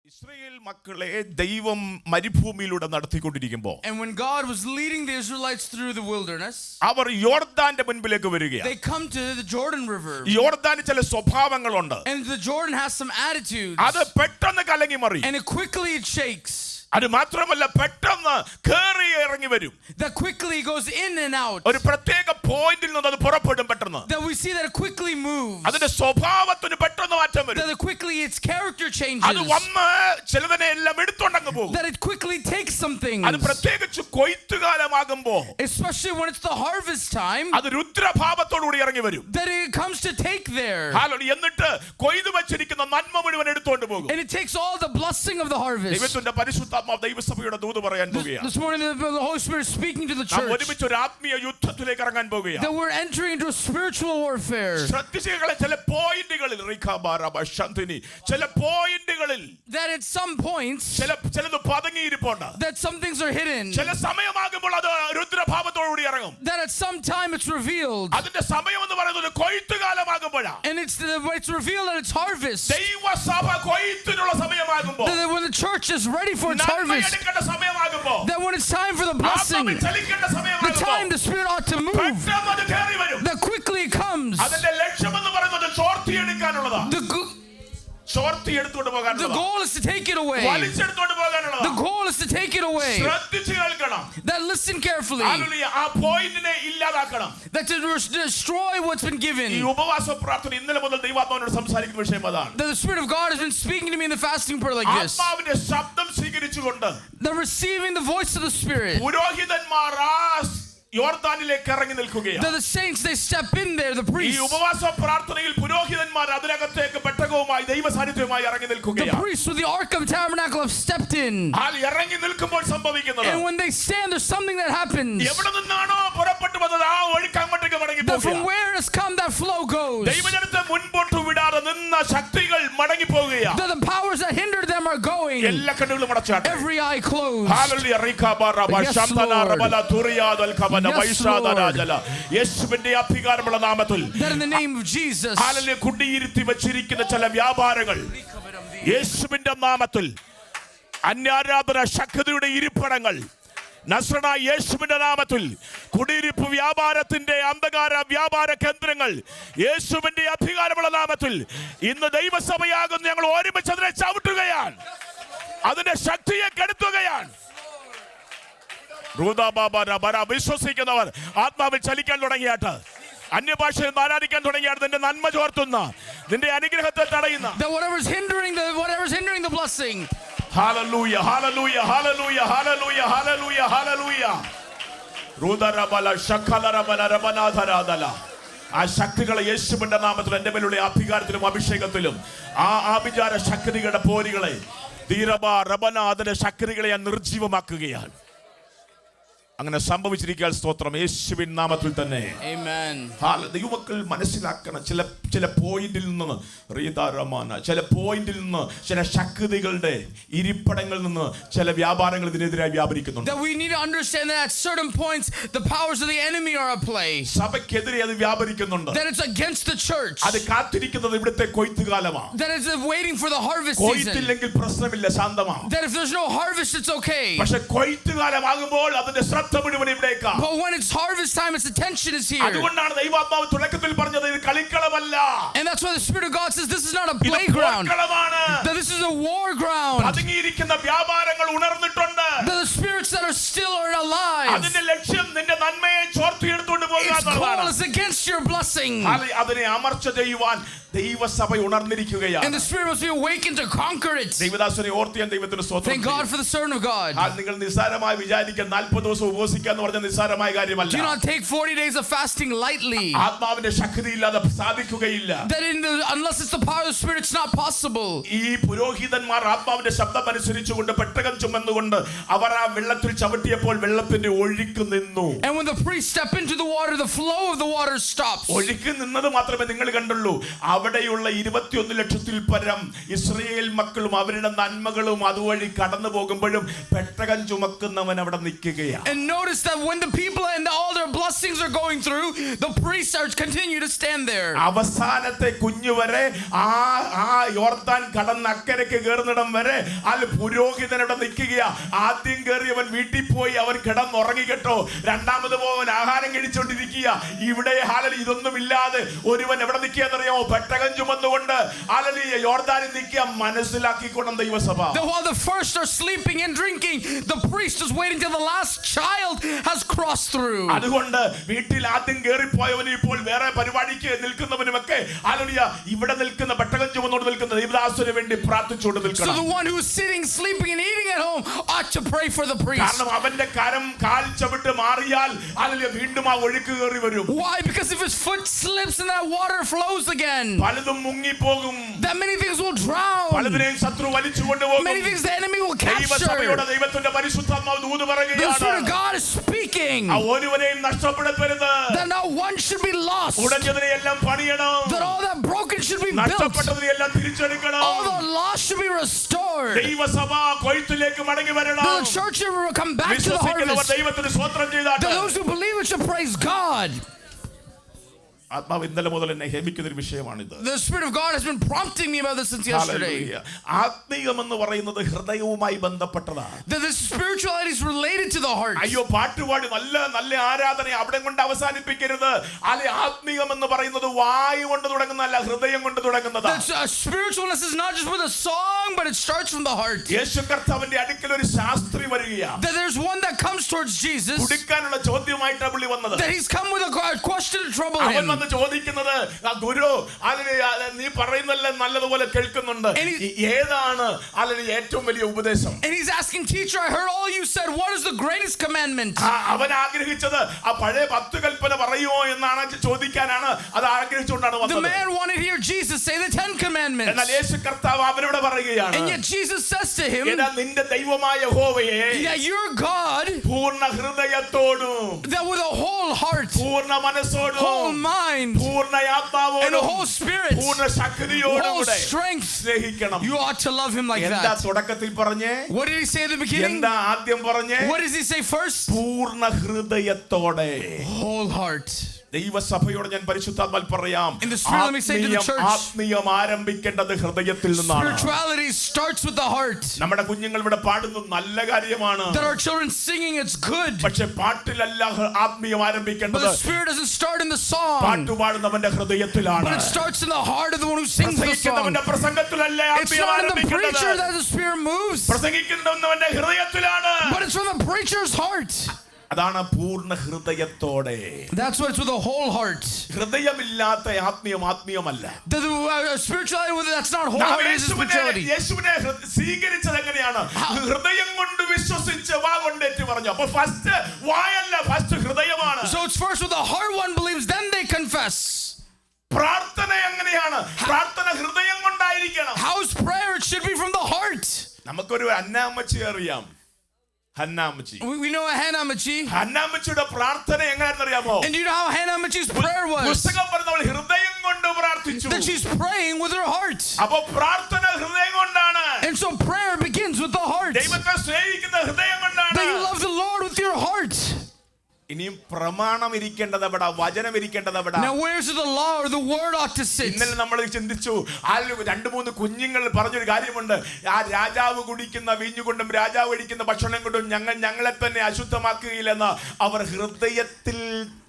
Israel മക്കളെ ദൈവം മരുഭൂമിയിലൂടെ നടത്തിക്കൊണ്ടിരിക്കുമ്പോൾ And when God was leading the Israelites through the wilderness, അവർ യോർദാന്റെ മുൻപിലേക്ക് വരികയാണ്. they come to the Jordan River. യോർദാന് ചില സ്വഭാവങ്ങളുണ്ട്. And the Jordan has some attitudes. അത് പെട്ടെന്ന് കലങ്ങി മറിയും. And quickly it shakes. അത് മാത്രമല്ല പെട്ടെന്ന് കേറി ഇറങ്ങി വരും. That quickly goes in and out. ഒരു പ്രത്യേക പോയിന്റിൽ നിന്ന് അത് പുറപ്പെടും പെട്ടെന്ന്. That we see that it quickly moves. അതിന്റെ സ്വഭാവത്തിന് പെട്ടെന്ന് മാറ്റം വരും. That quickly its character changes. അത് വന്ന് ചിലതിനെ എല്ലാം എടുത്തോണ്ടങ്ങ് പോകും. That it quickly takes some things. അത് പ്രത്യേകിച്ച് കൊയ്ത്തുകാലമാകുമ്പോൾ, especially when it's the harvest time, അത് രുദ്രഭാവത്തോടുകൂടി ഇറങ്ങി വരും. that it comes to take there. Hallelujah. എന്നിട്ട് കൊയ്തു വെച്ചിരിക്കുന്ന നന്മ മുഴുവൻ എടുത്തോണ്ട് പോകും. And it takes all the blessing of the harvest. ദൈവത്തിന്റെ പരിശുദ്ധാത്മാവ് ദൈവസഭയുടെ ദൂത് പറയാൻ പോകുകയാണ്. This morning the Holy Spirit is speaking to the church. നാം ഒരുമിച്ച് ഒരു ആത്മീയ യുദ്ധത്തിലേക്ക് ഇറങ്ങാൻ പോകുകയാണ്. That we're entering into a spiritual warfare. ശ്രദ്ധിച്ചുകളെ ചില പോയിന്റുകളിൽ റിഖാബാറബശന്തിനി ചില പോയിന്റുകളിൽ That at some points ചിലത് പതുങ്ങിയിരിപ്പുണ്ട്. that some things are hidden. ചില സമയമാകുമ്പോൾ അത് രുദ്രഭാവത്തോടുകൂടി ഇറങ്ങും. That at some time it's revealed. അതിന്റെ സമയം എന്ന് പറയുന്നത് കൊയ്ത്തുകാലമാകുമ്പോഴാണ്. And it's revealed at its harvest. ദൈവസഭ കൊയ്ത്തിനുള്ള സമയമാകുമ്പോൾ, That when the church is ready for its harvest. നന്മയെടുക്കേണ്ട സമയമാകുമ്പോൾ, That when it's time for the blessing, ആത്മാവിൽ ചലിക്കേണ്ട the സമയമാകുമ്പോൾ, time the Spirit ought to move, പെട്ടെന്ന് അത് കയറി വരും. that quickly it comes. അതിന്റെ ലക്ഷ്യം എന്ന് പറയുന്നത് ചോർത്തിയെടുക്കാനുള്ളതാണ്. ചോർത്തിയെടുത്തോണ്ട് The പോകാനുള്ളതാണ്. goal is to take it away. വലിച്ചെടുത്തോണ്ട് The പോകാനുള്ളതാണ്. goal is to take it away. ശ്രദ്ധിച്ച് കേൾക്കണം. That listen carefully. ഹല്ലേലൂയ. ആ പോയിന്റിനെ ഇല്ലാതാക്കണം. That to destroy what's been ഈ given. ഉപവാസ പ്രാർത്ഥന ഇന്നലെ മുതൽ ദൈവാത്മാവിനോട് സംസാരിക്കുന്ന വിഷയം അതാണ്. That the Spirit of God has been speaking to me in the fasting prayer like this. ആത്മാവിന്റെ ശബ്ദം സ്വീകരിച്ചുകൊണ്ട് They're receiving the voice of the Spirit. പുരോഹിതന്മാർ യോർദാനിലേക്ക് ഇറങ്ങി നിൽക്കുകയാണ്. That the saints, they step in there, the ഈ priests. ഉപവാസ പ്രാർത്ഥനയിൽ പുരോഹിതന്മാർ അതിനകത്തേക്ക് പെട്ടകവുമായി ദൈവ സാന്നിധ്യവുമായി ഇറങ്ങി The നിൽക്കുകയാണ്. priests with the Ark of Tabernacle have stepped in. ഇറങ്ങി നിൽക്കുമ്പോൾ സംഭവിക്കുന്നത്, And when they stand, there's something that happens. എവിടെ നിന്നാണോ പുറപ്പെട്ടു വന്നത് ആ ഒഴുക്ക് അങ്ങോട്ടേക്ക് മടങ്ങി That from പോകുകയാണ്. where has come, that flow goes. ദൈവജനത്തെ മുൻപോട്ട് വിടാതെ നിന്ന ശക്തികൾ മടങ്ങി പോകുകയാണ്. That the powers that hindered them are going. എല്ലാ കണ്ണുകളും അടച്ചാട്ടെ. Every eye closed. ഹല്ലേലൂയ. റിഖാബാറബ ശന്തന റബല തുറിയാദൽ കബന വൈശാദരാജല യേശുവിന്റെ അധികാരമുള്ള നാമത്തിൽ, That in the name of Jesus. Hallelujah, കുടിയിരുത്തി വെച്ചിരിക്കുന്ന ചില വ്യാപാരങ്ങൾ യേശുവിന്റെ നാമത്തിൽ, അന്യാരാധന ശക്തിയുടെ ഇരിപ്പിടങ്ങൾ നസ്രനായ യേശുവിന്റെ നാമത്തിൽ, കുടിയിരിപ്പ് വ്യാപാരത്തിന്റെ അന്ധകാര വ്യാപാര കേന്ദ്രങ്ങൾ യേശുവിന്റെ അധികാരമുള്ള നാമത്തിൽ ഇന്ന് ദൈവസഭയാകുന്ന ഞങ്ങൾ ഒരുമിച്ച് അതിനെ ചവിട്ടുകയാണ്, അതിന്റെ ശക്തിയെ കെടുത്തുകയാണ്. വിശ്വസിക്കുന്നവർ ആത്മാവിൽ ചലിക്കാൻ തുടങ്ങിയാട്ട്, അന്യഭാഷയിൽ ആരാധിക്കാൻ തുടങ്ങിയാട്ട്, നിന്റെ നന്മ ചോർത്തുന്ന, നിന്റെ അനുഗ്രഹത്തെ തടയുന്ന, That whatever's hindering the blessing. Hallelujah hallelujah hallelujah hallelujah hallelujah hallelujah റുദറബല ശഖലറബല റബനാധരാദല ആ ശക്തികളെ യേശുവിന്റെ നാമത്തിൽ എൻ്റെ മേലുള്ള അധികാരത്തിലും അഭിഷേകത്തിലും ആ ആഭിചാര ശക്തികളുടെ പോരുകളെ ധീരബ റബന അതിന്റെ ശക്തികളെ ഞാൻ നിർജീവമാക്കുകയാണ്. അങ്ങനെ സംഭവിച്ചിരിക്കാൻ സ്തോത്രം യേശുവിൻ നാമത്തിൽ തന്നെ. Amen. ദൈവമക്കൾ മനസ്സിലാക്കണം, ചില പോയിന്റിൽ നിന്ന് ചില പോയിന്റിൽ നിന്ന് ചില ശക്തികളുടെ ഇരിപ്പിടങ്ങളിൽ നിന്ന് ചില വ്യാപാരങ്ങൾ ഇതിനെതിരായി വ്യാപരിക്കുന്നുണ്ട്. That we need to understand that at certain points the powers of the enemy are at play. സഭയ്ക്കെതിരെ അത് വ്യാപരിക്കുന്നുണ്ട്. That it's against the church. അത് കാത്തിരിക്കുന്നത് ഇവിടുത്തെ കൊയ്ത്തുകാലമാണ്. That it's waiting for the harvest season. കൊയ്ത്തില്ലെങ്കിൽ പ്രശ്നമില്ല, ശാന്തമാണ്. That if there's no harvest, it's okay. പക്ഷെ കൊയ്ത്തുകാലമാകുമ്പോൾ അതിന്റെ ശ്രദ്ധ മുഴുവൻ ഇവിടേക്കാണ്. But when it's harvest time, its attention is here. അതുകൊണ്ടാണ് ദൈവാത്മാവ് തുടക്കത്തിൽ പറഞ്ഞത് ഇത് കളിക്കളമല്ല. And that's why the Spirit of God says this is not a playground. That this is a war ground. പതുങ്ങിയിരിക്കുന്ന വ്യാപാരങ്ങൾ ഉണർന്നിട്ടുണ്ട്. That the spirits that are still are alive. അതിന്റെ ലക്ഷ്യം നിന്റെ നന്മയെ ചോർത്തിയെടുത്തുകൊണ്ട് പോകുക Its call എന്നുള്ളതാണ്. is against your blessing. അതിനെ അമർച്ച ചെയ്യുവാൻ ദൈവസഭ ഉണർന്നിരിക്കുകയാണ്. And the Spirit must be awakened to conquer it. ദൈവദാസനെ ഓർത്തിയാൻ ദൈവത്തിന് സ്തോത്രം. Thank God for the servant of God. നിങ്ങൾ നിസ്സാരമായി വിചാരിക്കാൻ 40 ദിവസം ഉപവസിക്കുക എന്ന് പറഞ്ഞ നിസ്സാരമായ കാര്യമല്ല. Do not take 40 days of fasting lightly. ആത്മാവിന്റെ ശക്തി ഇല്ലാതെ സാധിക്കുകയില്ല. That unless it's the power of the Spirit, it's not possible. ഈ പുരോഹിതന്മാർ ആത്മാവിന്റെ ശബ്ദം അനുസരിച്ചുകൊണ്ട് പെട്ടകം ചുമന്നുകൊണ്ട് അവർ ആ വെള്ളത്തിൽ ചവിട്ടിയപ്പോൾ വെള്ളത്തിന്റെ ഒഴുക്ക് നിന്നു. And when the priests step into the water, the flow of the water stops. ഒഴുക്ക് നിന്നത് മാത്രമേ നിങ്ങൾ കണ്ടുള്ളൂ. അവിടെയുള്ള 21 ലക്ഷത്തിൽ പരം ഇസ്രായേൽ മക്കളും അവരുടെ നന്മകളും അതുവഴി കടന്നു പോകുമ്പോഴും പെട്ടകം ചുമക്കുന്നവൻ അവിടെ നിൽക്കുകയാണ്. And notice that when the people and all their blessings are going through, the priests are continue to stand there. അവസാനത്തെ കുഞ്ഞു വരെ ആ യോർദാൻ കടന്ന് അക്കരയ്ക്ക് കയറുന്നിടം വരെ പുരോഹിതൻ അവിടെ നിൽക്കുകയാ. ആദ്യം കയറിയവൻ വീട്ടിൽ പോയി അവൻ കിടന്നുറങ്ങി കേട്ടോ. രണ്ടാമത് പോവൻ ആഹാരം കഴിച്ചോണ്ടിരിക്കുക. ഇവിടെ ഹാലലി ഇതൊന്നുമില്ലാതെ ഒരുവൻ എവിടെ നിൽക്കുകയെന്നറിയാമോ? പെട്ടകം ചുമന്നുകൊണ്ട് ഹാലലി യോർദാനിൽ നിൽക്കുക. മനസ്സിലാക്കിക്കൊണ്ടും ദൈവസഭ. While the first are sleeping and drinking, the priest is waiting till the last child has crossed through. അതുകൊണ്ട് വീട്ടിൽ ആദ്യം കയറിപ്പോയവനും ഇപ്പോൾ വേറെ പരിപാടിക്ക് നിൽക്കുന്നവനുമൊക്കെ ഹാലലിയ ഇവിടെ നിൽക്കുന്ന പെട്ടകം ചുമന്നുകൊണ്ട് നിൽക്കുന്ന ദൈവദാസന് വേണ്ടി പ്രാർത്ഥിച്ചുകൊണ്ട് So നിൽക്കണം. the one who is sitting, sleeping and eating at home ought to pray for the priest. കാരണം അവന്റെ കാൽ ചവിട്ട് മാറിയാൽ ഹാലലിയ വീണ്ടും ആ ഒഴുക്ക് കയറി വരും. Why? Because if his foot slips and that water flows again, പലതും മുങ്ങിപ്പോകും. that many things will drown. പലതിനെയും ശത്രു വലിച്ചുകൊണ്ടുപോകും. Many things the enemy will capture. ദൈവസഭയുടെ ദൈവത്തിന്റെ പരിശുദ്ധാത്മാവ് ദൂത് The Spirit of പറയുകയാണ്. God is speaking ആ ഒരുവനെയും നഷ്ടപ്പെടരുത്. that not one should be lost, ഉടഞ്ഞതിനെയെല്ലാം പണിയണം. that all that broken should be built, നഷ്ടപ്പെട്ടതിനെയെല്ലാം തിരിച്ചെടുക്കണം. all the lost should be restored, ദൈവസഭ കൊയ്ത്തിലേക്ക് മടങ്ങി വരണം. the church should come back to the വിശ്വസിക്കുന്നവർ harvest, ദൈവത്തിന് സ്തോത്രം ചെയ്താട്ടെ. those who believe it should praise God. ആത്മാവ് ഇന്നലെ മുതൽ എന്നെ ഹേമിക്കുന്ന ഒരു വിഷയമാണിത്. The Spirit of God has been prompting me about this since yesterday. Hallelujah. ആത്മീയം എന്ന് പറയുന്നത് ഹൃദയവുമായി ബന്ധപ്പെട്ടതാണ്. That the spirituality is related to the heart. അയ്യോ പാട്ടുപാടി നല്ല നല്ല ആരാധന അവിടെ കൊണ്ട് അവസാനിപ്പിക്കരുത്. അല്ലെ ആത്മീയം എന്ന് പറയുന്നത് വായു കൊണ്ട് തുടങ്ങുന്നതല്ല, ഹൃദയം കൊണ്ട് തുടങ്ങുന്നതാണ്. Spiritualness is not just with a song, but it starts from the heart. യേശു കർത്താവിന്റെ അടുക്കൽ ഒരു ശാസ്ത്രി വരികയാണ്. That there's one that comes towards Jesus, കുടിക്കാനുള്ള ചോദ്യമായിട്ടാണ് പുള്ളി വന്നത്. that he's come with a question to trouble അവൻ him. വന്ന് ചോദിക്കുന്നത്, ഗുരു നീ പറയുന്നല്ല നല്ലതുപോലെ കേൾക്കുന്നുണ്ട്, ഏതാണ് അല്ലെങ്കിൽ ഏറ്റവും വലിയ ഉപദേശം? And he's asking, teacher, I heard all you said. What is the greatest commandment? അവൻ ആഗ്രഹിച്ചത് ആ പഴയ 10 കൽപ്പന പറയുമോ എന്നാണ് ചോദിക്കാനാണ്. അത് ആഗ്രഹിച്ചുകൊണ്ടാണ് The വന്നത്. man wanted to hear Jesus say the 10 commandments. എന്നാൽ യേശു കർത്താവ് അവരോട് പറയുകയാണ്, And yet Jesus says to him, നിന്റെ ദൈവമായ യഹോവയെ that your God, പൂർണ്ണ ഹൃദയത്തോടും that with a whole heart, പൂർണ്ണ മനസ്സോടും whole mind, പൂർണ്ണ and a ആത്മാവോടും whole spirit, പൂർണ്ണ ശക്തിയോടും whole കൂടെ strength, സ്നേഹിക്കണം. you ought to love him like എന്താ that. തുടക്കത്തിൽ പറഞ്ഞേ? What did he say at the beginning? എന്താ ആദ്യം പറഞ്ഞേ? What does he say first? പൂർണ്ണ ഹൃദയത്തോടെ. Whole heart. ദൈവസഭയോട് ഞാൻ പരിശുദ്ധാത്മാവിൽ പറയാം, In the Spirit, let me say to the church, ആത്മീയം ആരംഭിക്കേണ്ടത് ഹൃദയത്തിൽ നിന്നാണ്. spirituality starts with the heart. നമ്മുടെ കുഞ്ഞുങ്ങൾ ഇവിടെ പാടുന്നത് നല്ല കാര്യമാണ്. That our children singing, it's good. പക്ഷെ പാട്ടിലല്ല ആത്മീയം But ആരംഭിക്കേണ്ടത്. the Spirit doesn't start in the song, പാട്ടുപാടുന്നവന്റെ ഹൃദയത്തിലാണ്. but it starts in the heart of the one who sings the song. പ്രസംഗിക്കുന്നവന്റെ പ്രസംഗത്തിലല്ല It's ആത്മീയം not in the ആരംഭിക്കേണ്ടത്. preacher that the Spirit moves, പ്രസംഗിക്കുന്നവന്റെ ഹൃദയത്തിലാണ്. but it's from the preacher's heart. അതാണ് പൂർണ്ണ ഹൃദയത്തോടെ. That's what it's with a whole heart. ഹൃദയമില്ലാത്ത ആത്മീയമല്ല. The spirituality, that's not wholehearted, it's spirituality. യേശുവിനെ സ്വീകരിച്ചത് എങ്ങനെയാണ്? ഹൃദയം കൊണ്ട് വിശ്വസിച്ച് വാ കൊണ്ടേറ്റ് പറഞ്ഞു. അപ്പൊ ഫസ്റ്റ് വായല്ല, ഫസ്റ്റ് ഹൃദയമാണ്. So it's first with the heart one believes, then they confess. പ്രാർത്ഥന എങ്ങനെയാണ്? പ്രാർത്ഥന ഹൃദയം കൊണ്ടായിരിക്കണം. How's prayer? It should be from the heart. നമുക്കൊരു അന്നാമ്മച്ചി അറിയാം. ഹന്നാമ്മച്ചി. We know a Hannah Machi. ഹന്നാമ്മച്ചിയുടെ പ്രാർത്ഥന എങ്ങനെയാണെന്ന് അറിയാമോ? And do you know how Hannah Machi's prayer was? പുസ്തകം പറഞ്ഞവൾ ഹൃദയം കൊണ്ട് പ്രാർത്ഥിച്ചു. That she's praying with her heart. അപ്പൊ പ്രാർത്ഥന ഹൃദയം കൊണ്ടാണ്. And so prayer begins with the heart. ദൈവത്തെ സ്നേഹിക്കുന്ന ഹൃദയം കൊണ്ടാണ്. That you love the Lord with your heart. ഇനിയും പ്രമാണം ഇരിക്കേണ്ടത് എവിടാ? വചനം ഇരിക്കേണ്ടത് എവിടാ? Now where's the law or the word ought to sit? ഇന്നലെ നമ്മൾ ചിന്തിച്ചു, 2-3 കുഞ്ഞുങ്ങൾ പറഞ്ഞൊരു കാര്യമുണ്ട്. ആ രാജാവ് കുടിക്കുന്ന വീഞ്ഞുകൊണ്ടും രാജാവ് കഴിക്കുന്ന ഭക്ഷണം കൊണ്ടും ഞങ്ങളെ തന്നെ അശുദ്ധമാക്കുകയില്ലെന്ന് അവർ ഹൃദയത്തിൽ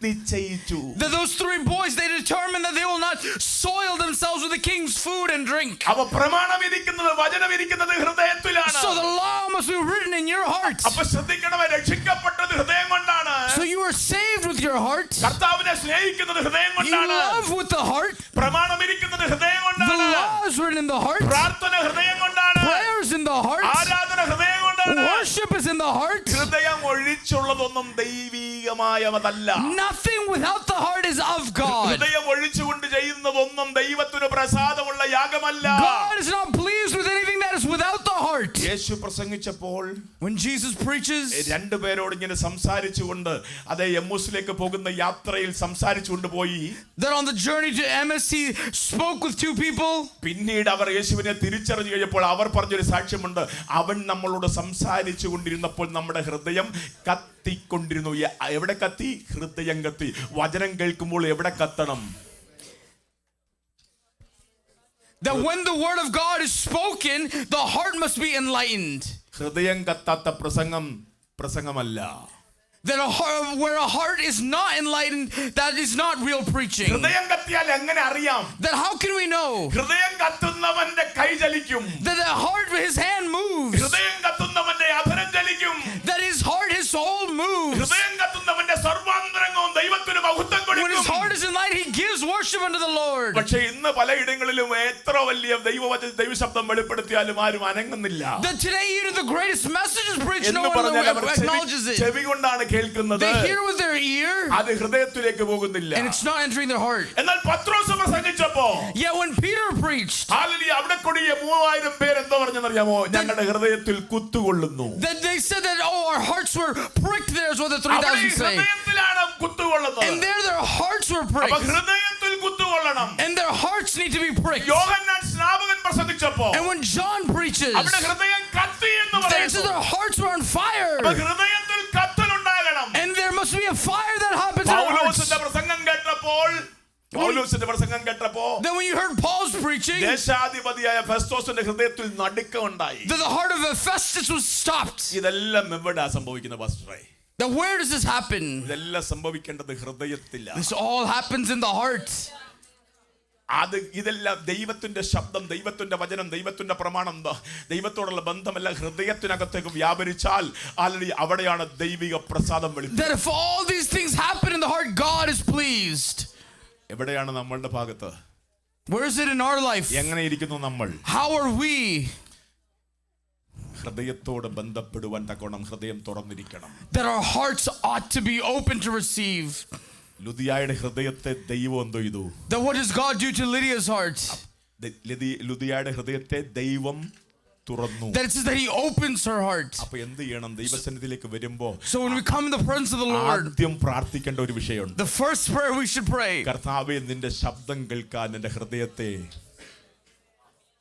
നിശ്ചയിച്ചു. Those 3 boys, they determined that they will not soil themselves with the king's food and drink. അപ്പൊ പ്രമാണം ഇരിക്കുന്നത് വചനം ഇരിക്കുന്നത് ഹൃദയത്തിലാണ്. So the law must be written in your heart. അപ്പൊ ശ്രദ്ധിക്കണമേ, രക്ഷിക്കപ്പെട്ടത് ഹൃദയം കൊണ്ടാണ്. So you are saved with your heart. കർത്താവിനെ സ്നേഹിക്കുന്നത് ഹൃദയം You കൊണ്ടാണ്. love with the heart. പ്രമാണം ഇരിക്കുന്നത് ഹൃദയം The കൊണ്ടാണ്. law is written in the heart. പ്രാർത്ഥന ഹൃദയം കൊണ്ടാണ്. Prayer is in the heart. ആരാധന ഹൃദയം കൊണ്ടാണ്. Worship is in the heart. ഹൃദയം ഒഴിച്ചുള്ളതൊന്നും ദൈവീകമായതല്ല. Nothing without the heart is of God. ഹൃദയം ഒഴിച്ചുകൊണ്ട് ചെയ്യുന്നതൊന്നും ദൈവത്തിന് പ്രസാദമുള്ള യാഗമല്ല. God is not pleased with anything that is without the heart. Yeshu പ്രസംഗിച്ചപ്പോൾ when Jesus preaches, രണ്ടുപേരോട് ഇങ്ങനെ സംസാരിച്ചുകൊണ്ട് അതേ എമ്മൂസിലേക്ക് പോകുന്ന യാത്രയിൽ സംസാരിച്ചുകൊണ്ട് പോയി. that on the journey to Emmaus he spoke with two people. പിന്നീട് അവർ യേശുവിനെ തിരിച്ചറിഞ്ഞു കഴിഞ്ഞപ്പോൾ അവർ പറഞ്ഞൊരു സാക്ഷ്യമുണ്ട്. അവൻ നമ്മളോട് സംസാരിച്ചു കൊണ്ടിരുന്നപ്പോൾ നമ്മുടെ ഹൃദയം കത്തിക്കൊണ്ടിരുന്നു. എവിടെ കത്തി? ഹൃദയം കത്തി. വചനം കേൾക്കുമ്പോൾ എവിടെ കത്തണം? That when the word of God is spoken, the heart must be enlightened. ഹൃദയം കത്താത്ത പ്രസംഗമല്ല. That where a heart is not enlightened, that is not real preaching. ഹൃദയം കത്തിയാൽ എങ്ങനെ അറിയാം? That how can we know? ഹൃദയം കത്തുന്നവന്റെ കൈ ചലിക്കും. That the heart, his hand moves. ഹൃദയം കത്തുന്നവന്റെ അധരം ചലിക്കും. That his heart, his soul moves. ഹൃദയം കത്തുന്നവന്റെ സർവാന്തരംഗവും ദൈവത്തിന് മഹത്വം When his കൊടുക്കും. heart is enlightened, he gives worship unto the Lord. പക്ഷേ ഇന്ന് പലയിടങ്ങളിലും എത്ര വലിയ ദൈവശബ്ദം വെളിപ്പെടുത്തിയാലും ആരും അനങ്ങുന്നില്ല. That today even the greatest message is preached, no എന്ന് one പറഞ്ഞാൽ അവർ acknowledges it. ചെവി കൊണ്ടാണ് കേൾക്കുന്നത്. They hear with their ear, അത് ഹൃദയത്തിലേക്ക് പോകുന്നില്ല. and it's not entering their heart. എന്നാൽ പത്രോസ് പ്രസംഗിച്ചപ്പോ Yet when Peter preached, hallelujah, അവിടെ കൂടിയ 3000 പേര് എന്താ പറഞ്ഞെന്നറിയാമോ? ഞങ്ങളുടെ ഹൃദയത്തിൽ കുത്തുകൊള്ളുന്നു. that they said that, oh, our hearts were pricked there, is what the അവിടെ 3,000 say. ഹൃദയത്തിലാണ് കുത്തുകൊള്ളുന്നത്. And there their hearts were അപ്പൊ pricked. ഹൃദയത്തിൽ കുത്തുകൊള്ളണം. And their hearts need to be pricked. യോഹന്നാൻ സ്നാപകൻ പ്രസംഗിച്ചപ്പോ And when John preaches, അവിടെ ഹൃദയം കത്തി എന്ന് they said പറയുന്നു. their hearts were on fire. അപ്പൊ ഹൃദയത്തിൽ കത്തലുണ്ടാകണം. And there must be a fire that happens in our hearts. പൗലോസിന്റെ പ്രസംഗം കേട്ടപ്പോ Then when you heard Paul's preaching, ദേശാധിപതിയായ ഫെസ്തോസിന്റെ ഹൃദയത്തിൽ നടുക്കം ഉണ്ടായി. that the heart of Festus was stopped. ഇതെല്ലാം എവിടാ സംഭവിക്കുന്ന പാസ്റ്ററേ? Now where does this happen? ഇതെല്ലാം സംഭവിക്കേണ്ടത് ഹൃദയത്തില്ല. This all happens in the heart. ഇതെല്ലാം ദൈവത്തിന്റെ ശബ്ദം, ദൈവത്തിന്റെ വചനം, ദൈവത്തിന്റെ പ്രമാണം, ദൈവത്തോടുള്ള ബന്ധമെല്ലാം ഹൃദയത്തിനകത്തേക്ക് വ്യാപരിച്ചാൽ അവിടെയാണ് ദൈവിക പ്രസാദം വെളിപ്പെടുന്നത്. That if all these things happen in the heart, God is pleased. എവിടെയാണ് നമ്മളുടെ ഭാഗത്ത്? Where is it in our life? എങ്ങനെ ഇരിക്കുന്നു നമ്മൾ? How are we? ഹൃദയത്തോട് ബന്ധപ്പെടുവാൻ തക്കോണം ഹൃദയം തുറന്നിരിക്കണം. That our hearts ought to be open to receive. ലുദിയായുടെ ഹൃദയത്തെ ദൈവം എന്തോ ചെയ്തു? Then what does God do to Lydia's heart? ലുദിയായുടെ ഹൃദയത്തെ ദൈവം തുറന്നു. That it says that he opens her heart. അപ്പൊ എന്ത് ചെയ്യണം? ദൈവസന്നിധിയിലേക്ക് വരുമ്പോ So when we come in the presence of the Lord, ആദ്യം പ്രാർത്ഥിക്കേണ്ട ഒരു വിഷയമുണ്ട്. the first prayer we should pray, കർത്താവേ, നിന്റെ ശബ്ദം കേൾക്കാൻ എന്റെ ഹൃദയത്തെ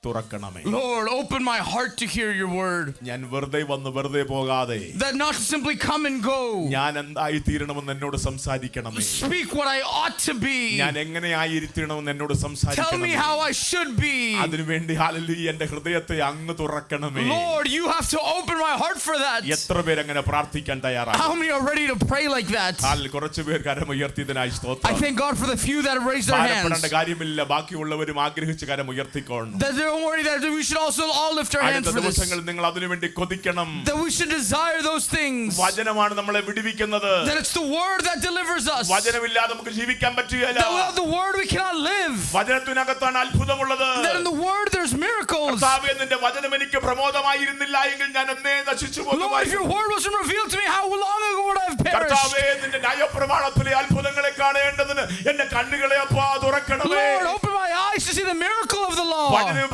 തുറക്കണമേ. Lord, open my heart to hear your word. ഞാൻ വെറുതെ വന്ന് വെറുതെ പോകാതെ That not to simply come and go. ഞാൻ എന്തായി തീരണമെന്ന് എന്നോട് സംസാരിക്കണമേ. Speak what I ought to be. ഞാൻ എങ്ങനെ ആയിരിക്കണമെന്ന് എന്നോട് Tell me സംസാരിക്കണമേ. how I should be. അതിനുവേണ്ടി ഹല്ലേലൂയ എന്റെ ഹൃദയത്തെ അങ്ങ് തുറക്കണമേ. Lord, you have to open my heart for that. എത്ര പേര് അങ്ങനെ പ്രാർത്ഥിക്കാൻ തയ്യാറാണ്? How many are ready to pray like that? കുറച്ചു പേർ കരം ഉയർത്തിയതിനായി I സ്തോത്രം. thank God for the few that have raised their hands. ഭാരപ്പെടേണ്ട കാര്യമില്ല. ബാക്കിയുള്ളവരും ആഗ്രഹിച്ച് കരം ഉയർത്തിക്കോണം. Don't worry that we should also all lift our hands അടുത്ത for this. ദിവസങ്ങളിൽ നിങ്ങൾ അതിനുവേണ്ടി കൊതിക്കണം. That we should desire those things. വചനമാണ് നമ്മളെ വിടുവിക്കുന്നത്. That it's the word that delivers us. വചനമില്ലാതെ നമുക്ക് ജീവിക്കാൻ പറ്റുകയില്ല. That without the word we cannot live. വചനത്തിനകത്താണ് അത്ഭുതമുള്ളത്. That in the word there's miracles. കർത്താവേ, നിന്റെ വചനം എനിക്ക് പ്രമോദമായിരുന്നില്ല എങ്കിൽ ഞാൻ എന്നേ നശിച്ചു Lord, if പോകുമായിരുന്നു. your word wasn't revealed to me, how long ago would I have perished? കർത്താവേ, നിന്റെ ന്യായപ്രമാണത്തിലെ അത്ഭുതങ്ങളെ കാണേണ്ടതിന് എന്റെ കണ്ണുകളെ അപ്പാ തുറക്കണമേ. Lord, open my eyes to see the miracle of the law.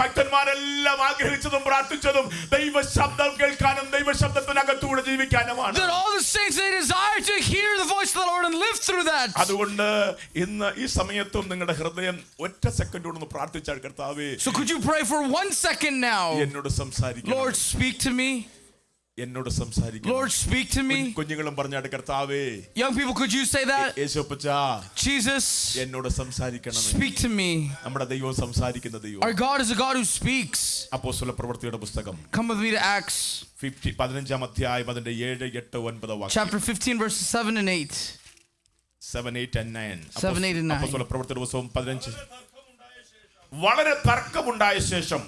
ഭക്തന്മാരെല്ലാം ആഗ്രഹിച്ചതും പ്രാർത്ഥിച്ചതും ദൈവശബ്ദം കേൾക്കാനും ദൈവശബ്ദത്തിനകത്തൂടെ ജീവിക്കാനുമാണ്. That all the saints, they desire to hear the voice of the Lord and live through that. അതുകൊണ്ട് ഇന്ന് ഈ സമയത്തും നിങ്ങളുടെ ഹൃദയം ഒറ്റ സെക്കൻഡ് കൊണ്ടൊന്ന് പ്രാർത്ഥിച്ചാൽ, കർത്താവേ, So could you pray for 1 second now? എന്നോട് സംസാരിക്കണം. Lord, speak to me. എന്നോട് സംസാരിക്കണം. Lord, speak to me. കുഞ്ഞുങ്ങളും പറഞ്ഞാട്ട്, കർത്താവേ, Young people, could you say that? യേശുപ്പച്ചാ, Jesus, എന്നോട് സംസാരിക്കണം. speak to me. നമ്മുടെ ദൈവം സംസാരിക്കുന്ന ദൈവം. Our God is a God who speaks. അപ്പോസ്തല പ്രവൃത്തിയുടെ പുസ്തകം Come with me to Acts 15 അധ്യായം അതിന്റെ 7, 8, 9 വാക്യം. chapter 15 verses 7 and 8. 7, 8 and 9. 7, 8 and 9. അപ്പോസ്തല പ്രവൃത്തിയുടെ പുസ്തകം 15. വളരെ തർക്കമുണ്ടായ ശേഷം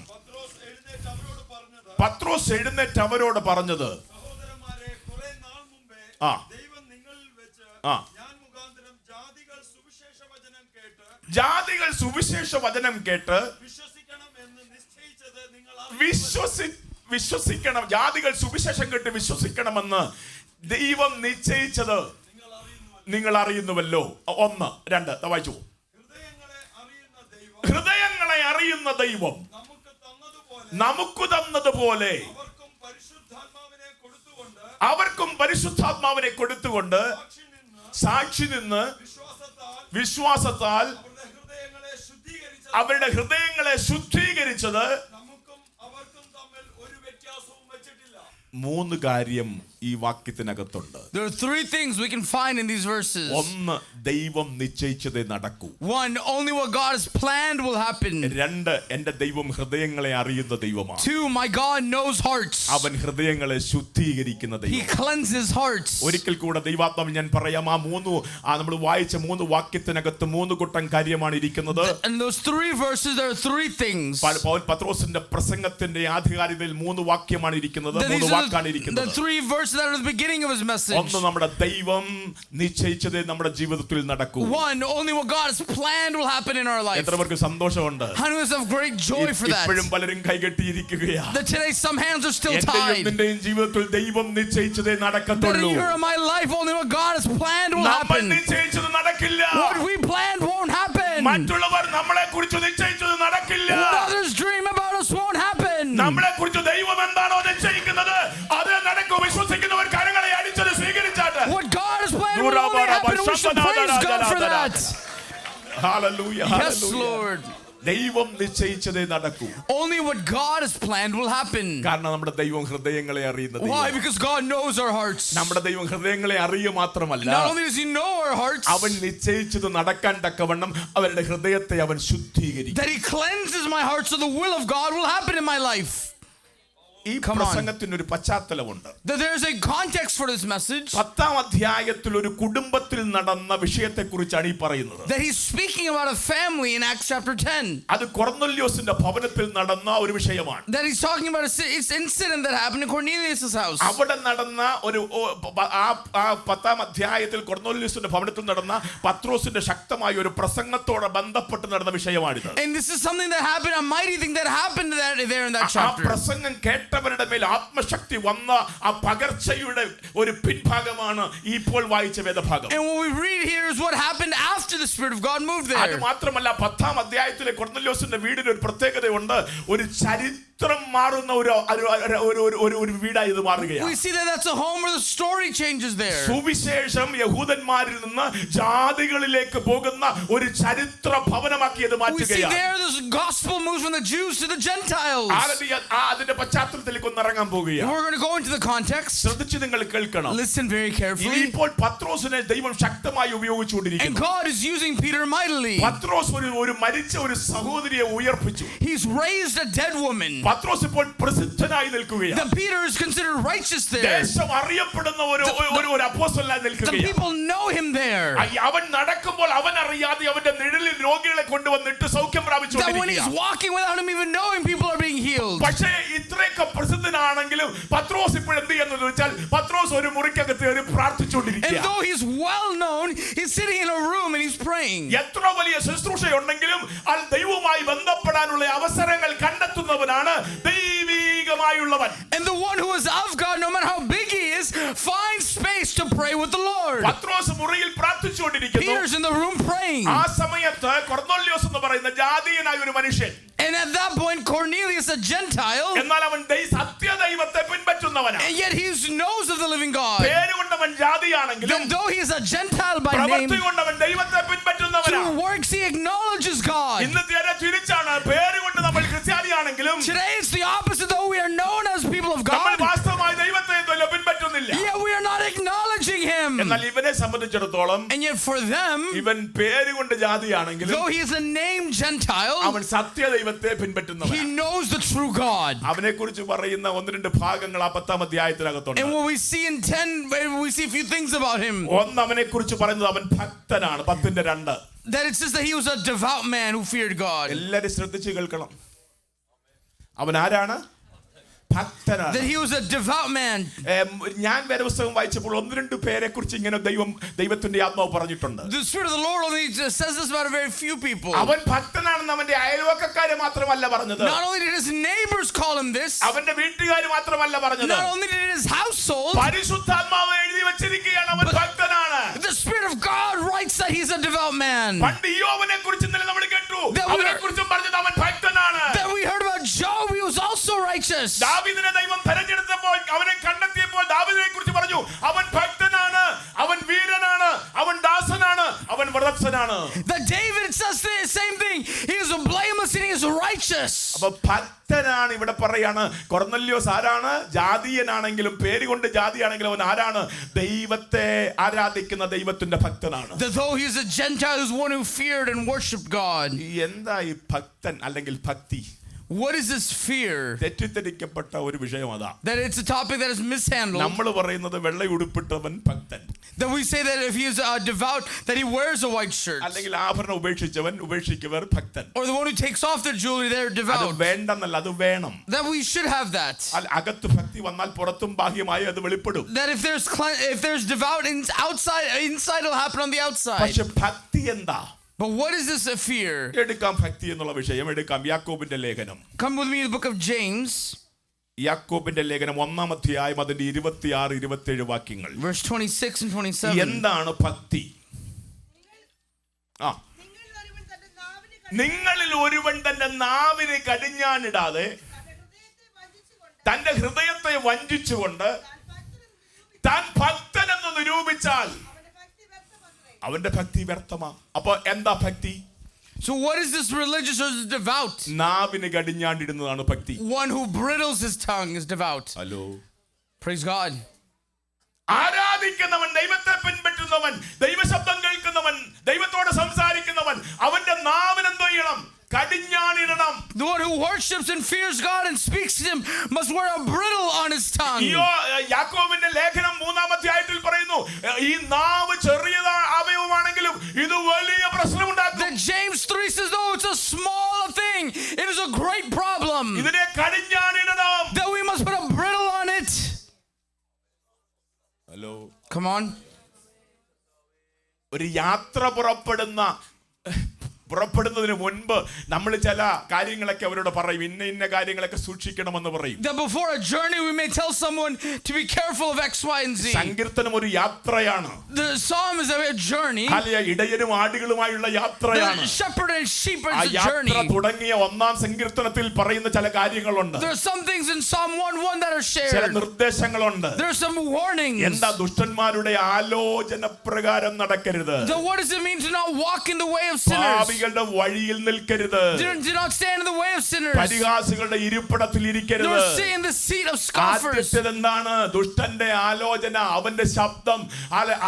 പത്രോസ് എഴുന്നേറ്റ് അവരോട് പറഞ്ഞത്, ജാതികൾ സുവിശേഷ വചനം കേട്ട് വിശ്വസിക്കണം. ജാതികൾ സുവിശേഷം കേട്ട് വിശ്വസിക്കണമെന്ന് ദൈവം നിശ്ചയിച്ചത് നിങ്ങൾ അറിയുന്നുവല്ലോ. 1, 2 വായിച്ചു. ഹൃദയങ്ങളെ അറിയുന്ന ദൈവം നമുക്ക് തന്നതുപോലെ അവർക്കും പരിശുദ്ധാത്മാവിനെ കൊടുത്തുകൊണ്ട് സാക്ഷി നിന്ന് വിശ്വാസത്താൽ അവരുടെ ഹൃദയങ്ങളെ ശുദ്ധീകരിച്ചത്. മൂന്ന് കാര്യം ഈ വാക്യത്തിനകത്തുണ്ട്. There are three things we can find in these verses. ഒന്ന്, ദൈവം നിശ്ചയിച്ചതേ നടക്കൂ. One, only what God has planned will happen. രണ്ട്, എന്റെ ദൈവം ഹൃദയങ്ങളെ അറിയുന്ന ദൈവമാണ്. Two, my God knows hearts. അവൻ ഹൃദയങ്ങളെ ശുദ്ധീകരിക്കുന്ന He ദൈവം. cleanses hearts. ഒരിക്കൽ കൂടെ ദൈവാത്മാവ് ഞാൻ പറയാം, നമ്മൾ വായിച്ച മൂന്ന് വാക്യത്തിനകത്ത് മൂന്ന് കൂട്ടം കാര്യമാണ് ഇരിക്കുന്നത്. And those three verses, there are three things. പത്രോസിന്റെ പ്രസംഗത്തിന്റെ ആധികാരികതയിൽ മൂന്ന് വാക്യമാണ് ഇരിക്കുന്നത്, മൂന്ന് വാക്കാണ് The ഇരിക്കുന്നത്. three verses that are at the beginning of his message. ഒന്ന്, നമ്മുടെ ദൈവം നിശ്ചയിച്ചതേ നമ്മുടെ ജീവിതത്തിൽ നടക്കൂ. One, only what God has planned will happen in our life. എത്ര പേർക്ക് സന്തോഷമുണ്ട്? How many of us have great joy for that? ഇപ്പോഴും പലരും കൈകെട്ടിയിരിക്കുകയാണ്. That today some hands are still എന്റെയും tied. നിന്റെയും ജീവിതത്തിൽ ദൈവം നിശ്ചയിച്ചതേ That നടക്കത്തുള്ളൂ. in your my life, only what God has planned will നമ്മൾ happen. നിശ്ചയിച്ചത് നടക്കില്ല. What we planned won't happen. മറ്റുള്ളവർ നമ്മളെ കുറിച്ച് നിശ്ചയിച്ചത് നടക്കില്ല. What others dream about us won't happen. നമ്മളെ കുറിച്ച് ദൈവം എന്താണോ നിശ്ചയിക്കുന്നത് അത് നടക്കും. വിശ്വസിക്കുന്നവർ കരങ്ങളെ അടിച്ചത് സ്വീകരിച്ചാട്ട്. What God has planned will only happen, and we should praise God for that. Hallelujah. Yes, Lord. ദൈവം നിശ്ചയിച്ചതേ നടക്കൂ. Only what God has planned will happen. കാരണം നമ്മുടെ ദൈവം ഹൃദയങ്ങളെ അറിയുന്നത്. Why? Because God knows our hearts. നമ്മുടെ ദൈവം ഹൃദയങ്ങളെ അറിയുക മാത്രമല്ല, Not only does He know our hearts, അവൻ നിശ്ചയിച്ചത് നടക്കാൻ തക്കവണ്ണം അവരുടെ ഹൃദയത്തെ അവൻ ശുദ്ധീകരിക്കും. that He cleanses my heart so the will of God will happen in my life. ഈ പ്രസംഗത്തിന് ഒരു പശ്ചാത്തലമുണ്ട്. That there is a context for this message. 10ാം അധ്യായത്തിൽ ഒരു കുടുംബത്തിൽ നടന്ന വിഷയത്തെക്കുറിച്ചാണ് ഈ പറയുന്നത്. That he's speaking about a family in Acts chapter 10. അത് കൊർന്നല്യോസിന്റെ ഭവനത്തിൽ നടന്ന ഒരു വിഷയമാണ്. That he's talking about an incident that happened in Cornelius' house. അവിടെ നടന്ന ഒരു 10ാം അധ്യായത്തിൽ കൊർന്നല്യോസിന്റെ ഭവനത്തിൽ നടന്ന പത്രോസിന്റെ ശക്തമായ ഒരു പ്രസംഗത്തോടെ ബന്ധപ്പെട്ട് നടന്ന വിഷയമാണിത്. And this is something that happened, a mighty thing that happened there in that ആ chapter. പ്രസംഗം കേട്ടവരുടെ മേൽ ആത്മശക്തി വന്ന ആ പകർച്ചയുടെ ഒരു പിൻഭാഗമാണ് ഇപ്പോൾ വായിച്ച വേദഭാഗം. And what we read here is what happened after the Spirit of God moved there. അത് മാത്രമല്ല 10ാം അധ്യായത്തിലെ കൊർന്നല്യോസിന്റെ വീടിന് ഒരു പ്രത്യേകതയുണ്ട്. ഒരു ചരിത്രം മാറുന്ന ഒരു വീടായി ഇത് മാറുകയാണ്. We see that that's a home where the story changes there. സുവിശേഷം യഹൂദന്മാരിൽ നിന്ന് ജാതികളിലേക്ക് പോകുന്ന ഒരു ചരിത്ര ഭവനമാക്കി ഇത് We see മാറ്റുകയാണ്. there this gospel moves from the Jews to the Gentiles. അതിന്റെ പശ്ചാത്തലത്തിലേക്ക് ഒന്ന് ഇറങ്ങാൻ And പോകുകയാണ്. we're going to go into the context. ശ്രദ്ധിച്ച് നിങ്ങൾ കേൾക്കണം. Listen very carefully. ഇനിയിപ്പോൾ പത്രോസിനെ ദൈവം ശക്തമായി And ഉപയോഗിച്ചുകൊണ്ടിരിക്കുന്നു. God is using Peter mightily. പത്രോസ് ഒരു മരിച്ച ഒരു സഹോദരിയെ ഉയർപ്പിച്ചു. He's raised a dead woman. പത്രോസ് ഇപ്പോൾ പ്രസിദ്ധനായി നിൽക്കുകയാണ്. The Peter is considered righteous there. ദേശം അറിയപ്പെടുന്ന ഒരു അപ്പോസ്തലനായി The നിൽക്കുകയാണ്. people know him there. അവൻ നടക്കുമ്പോൾ അവൻ അറിയാതെ അവന്റെ നിഴലിൽ രോഗികളെ കൊണ്ടുവന്നിട്ട് സൗഖ്യം That when he's പ്രാപിച്ചുകൊണ്ടിരിക്കുകയാണ്. walking without him even knowing, people are being healed. പക്ഷേ ഇത്രയൊക്കെ പ്രസിദ്ധനാണെങ്കിലും പത്രോസ് ഇപ്പോൾ എന്ത് ചെയ്യുന്നത് വെച്ചാൽ പത്രോസ് ഒരു മുറിക്കകത്ത് ഒരു And പ്രാർത്ഥിച്ചുകൊണ്ടിരിക്കുകയാണ്. though he's well known, he's sitting in a room and he's praying. എത്ര വലിയ ശുശ്രൂഷയുണ്ടെങ്കിലും ആ ദൈവവുമായി ബന്ധപ്പെടാനുള്ള അവസരങ്ങൾ കണ്ടെത്തുന്നവനാണ് ദൈവികമായുള്ളവൻ. And the one who is of God, no matter how big he is, finds space to pray with the Lord. പത്രോസ് മുറിയിൽ പ്രാർത്ഥിച്ചുകൊണ്ടിരിക്കുന്നു. Peter's in the room praying. ആ സമയത്ത് കൊർന്നല്യോസ് എന്ന് പറയുന്ന ജാതീയനായ ഒരു മനുഷ്യൻ, And at that point, Cornelius, a Gentile, എന്നാൽ അവൻ സത്യദൈവത്തെ പിൻപറ്റുന്നവനാണ്. and yet he knows of the living God. പേരുകൊണ്ടവൻ ജാതിയാണെങ്കിലും Then though he is a Gentile by name, പ്രവൃത്തി കൊണ്ടവൻ ദൈവത്തെ പിൻപറ്റുന്നവനാണ്. through works he acknowledges God. ഇന്നത്തെ തിരിച്ചാണ്. പേരുകൊണ്ട് നമ്മൾ ക്രിസ്ത്യാനിയാണെങ്കിലും Today it's the opposite. Though we are known as people of നമ്മൾ God, വാസ്തവമായി ദൈവത്തെ പിൻപറ്റുന്നില്ല. yet we are not acknowledging him. എന്നാൽ ഇവനെ സംബന്ധിച്ചിടത്തോളം And yet for them, ഇവൻ പേരുകൊണ്ട് ജാതിയാണെങ്കിലും though he is a named Gentile, അവൻ സത്യദൈവത്തെ he പിൻപറ്റുന്നവനാണ്. knows the true God. അവനെ കുറിച്ച് പറയുന്ന 1-2 ഭാഗങ്ങൾ ആ 10ാം അധ്യായത്തിനകത്തുണ്ട്. And what we see in 10, we see a few things about him. ഒന്ന്, അവനെ കുറിച്ച് പറയുന്നത് അവൻ ഭക്തനാണ്. 10:2. That it says that he was a devout man who feared God. എല്ലാരും ശ്രദ്ധിച്ച് കേൾക്കണം. അവൻ ആരാണ്? ഭക്തനാണ്. That he was a devout man. ഞാൻ വേദപുസ്തകം വായിച്ചപ്പോൾ 1-2 പേരെ കുറിച്ച് ഇങ്ങനെ ദൈവത്തിന്റെ ആത്മാവ് പറഞ്ഞിട്ടുണ്ട്. The Spirit of the Lord only says this about a very few people. അവൻ ഭക്തനാണെന്ന് അവന്റെ അയൽവക്കക്കാരെ മാത്രമല്ല പറഞ്ഞത്. Not only did his neighbors call him this, അവന്റെ വീട്ടുകാർ മാത്രമല്ല പറഞ്ഞത്. not only did his household, പരിശുദ്ധാത്മാവ് എഴുതി വെച്ചിരിക്കുകയാണ് അവൻ ഭക്തനാണ്. the Spirit of God writes that he's a devout man. പണ്ട് യോബിനെ കുറിച്ച് ഇന്നലെ നമ്മൾ കേട്ടു. That we അവനെ കുറിച്ചും പറഞ്ഞത് അവൻ ഭക്തനാണ്. That we heard about Job, he was also righteous. ദാവീദിനെ ദൈവം തെരഞ്ഞെടുത്തപ്പോൾ അവനെ കണ്ടെത്തിയപ്പോൾ ദാവീദിനെ കുറിച്ച് sin is righteous. അപ്പൊ ഭക്തനാണ് ഇവിടെ പറയാണ്. കൊർന്നല്യോസ് ആരാണ്? ജാതീയനാണെങ്കിലും പേര് കൊണ്ട് ജാതിയാണെങ്കിലും അവൻ ആരാണ്? ദൈവത്തെ ആരാധിക്കുന്ന ദൈവത്തിന്റെ ഭക്തനാണ്. Though he is a Gentile, he is one who feared and worshipped God. എന്താ ഈ ഭക്തൻ അല്ലെങ്കിൽ ഭക്തി? What is this fear? തെറ്റിദ്ധരിക്കപ്പെട്ട ഒരു വിഷയം അതാ. That it's a topic that is mishandled. നമ്മൾ പറയുന്നത് വെള്ള ഉടുപ്പിട്ടവൻ ഭക്തൻ. That we say that if he is devout, that he wears a white shirt. അല്ലെങ്കിൽ ആഭരണം ഉപേക്ഷിക്കവർ ഭക്തൻ. Or the one who takes off their jewelry, they're അത് devout. വേണ്ടെന്നല്ല, അത് വേണം. That we should have that. അകത്ത് ഭക്തി വന്നാൽ പുറത്തും ബാഹ്യമായി അത് വെളിപ്പെടും. That if there's devout inside it'll happen on the outside. പക്ഷെ ഭക്തി എന്താ? But what is this fear? എടുക്കാം ഭക്തി എന്നുള്ള വിഷയം എടുക്കാം. യാക്കോബിന്റെ ലേഖനം. Come with me to the book of James. യാക്കോബിന്റെ ലേഖനം 1-ാം അധ്യായം അതിന്റെ 26-27 വാക്യങ്ങൾ. Verse 26 and 27. എന്താണ് ഭക്തി? നിങ്ങളിൽ ഒരുവൻ തന്റെ നാവിനെ കടിഞ്ഞാണിടാതെ തന്റെ ഹൃദയത്തെ വഞ്ചിച്ചുകൊണ്ട് താൻ ഭക്തനെന്ന് നിരൂപിച്ചാൽ അവന്റെ ഭക്തി വ്യർത്ഥമാ. അപ്പൊ എന്താ ഭക്തി? So what is this religious or is devout? നാവിന് കടിഞ്ഞാണ്ടിടുന്നതാണ് ഭക്തി. One who brittles his tongue is devout. Hello, Praise God. ആരാധിക്കുന്നവൻ, ദൈവത്തെ പിൻപറ്റുന്നവൻ, ദൈവശബ്ദം കേൾക്കുന്നവൻ, ദൈവത്തോട് സംസാരിക്കുന്നവൻ, അവന്റെ നാവിന് എന്തോ ചെയ്യണം? കടിഞ്ഞാണിടണം. The one who worships and fears God and speaks to him must wear a bridle on his tongue. യാക്കോബിന്റെ ലേഖനം 3-ാം അധ്യായത്തിൽ പറയുന്നു, ഈ നാവ് ചെറിയ അവയവമാണെങ്കിലും ഇത് വലിയ പ്രശ്നമുണ്ടാക്കും. That James 3 says, though it's a small thing, it is a great problem. ഇതിനെ കടിഞ്ഞാണിടണം. That we must put a bridle on it. Hello, Come on. ഒരു യാത്ര പുറപ്പെടുന്നതിന് മുൻപ് നമ്മൾ ചില കാര്യങ്ങളൊക്കെ അവരോട് പറയും, ഇന്ന കാര്യങ്ങളൊക്കെ സൂക്ഷിക്കണമെന്ന് പറയും. That before a journey we may tell someone to be careful of X, Y, and Z. സങ്കീർത്തനം ഒരു യാത്രയാണ്. The psalm is a journey. ഇടയനും ആടുകളുമായുള്ള യാത്രയാണ്. The shepherd and sheep is a യാത്ര journey. തുടങ്ങിയ 1-ാം സങ്കീർത്തനത്തിൽ പറയുന്ന ചില കാര്യങ്ങളുണ്ട്. There are some things in Psalm 1:1 that are ചില shared. നിർദ്ദേശങ്ങളുണ്ട്. There are some warnings. എന്താ? ദുഷ്ടന്മാരുടെ ആലോചന പ്രകാരം നടക്കരുത്. So what does it mean to not walk in the way of sinners? വഴിയിൽ നിൽക്കരുത്. Do not stand in the way of sinners. പരിഹാസികളുടെ ഇരിപ്പിടത്തിൽ ഇരിക്കരുത്. Nor sit in the seat of scoffers. എന്താണ്? ദുഷ്ടന്റെ ആലോചന, അവന്റെ ശബ്ദം,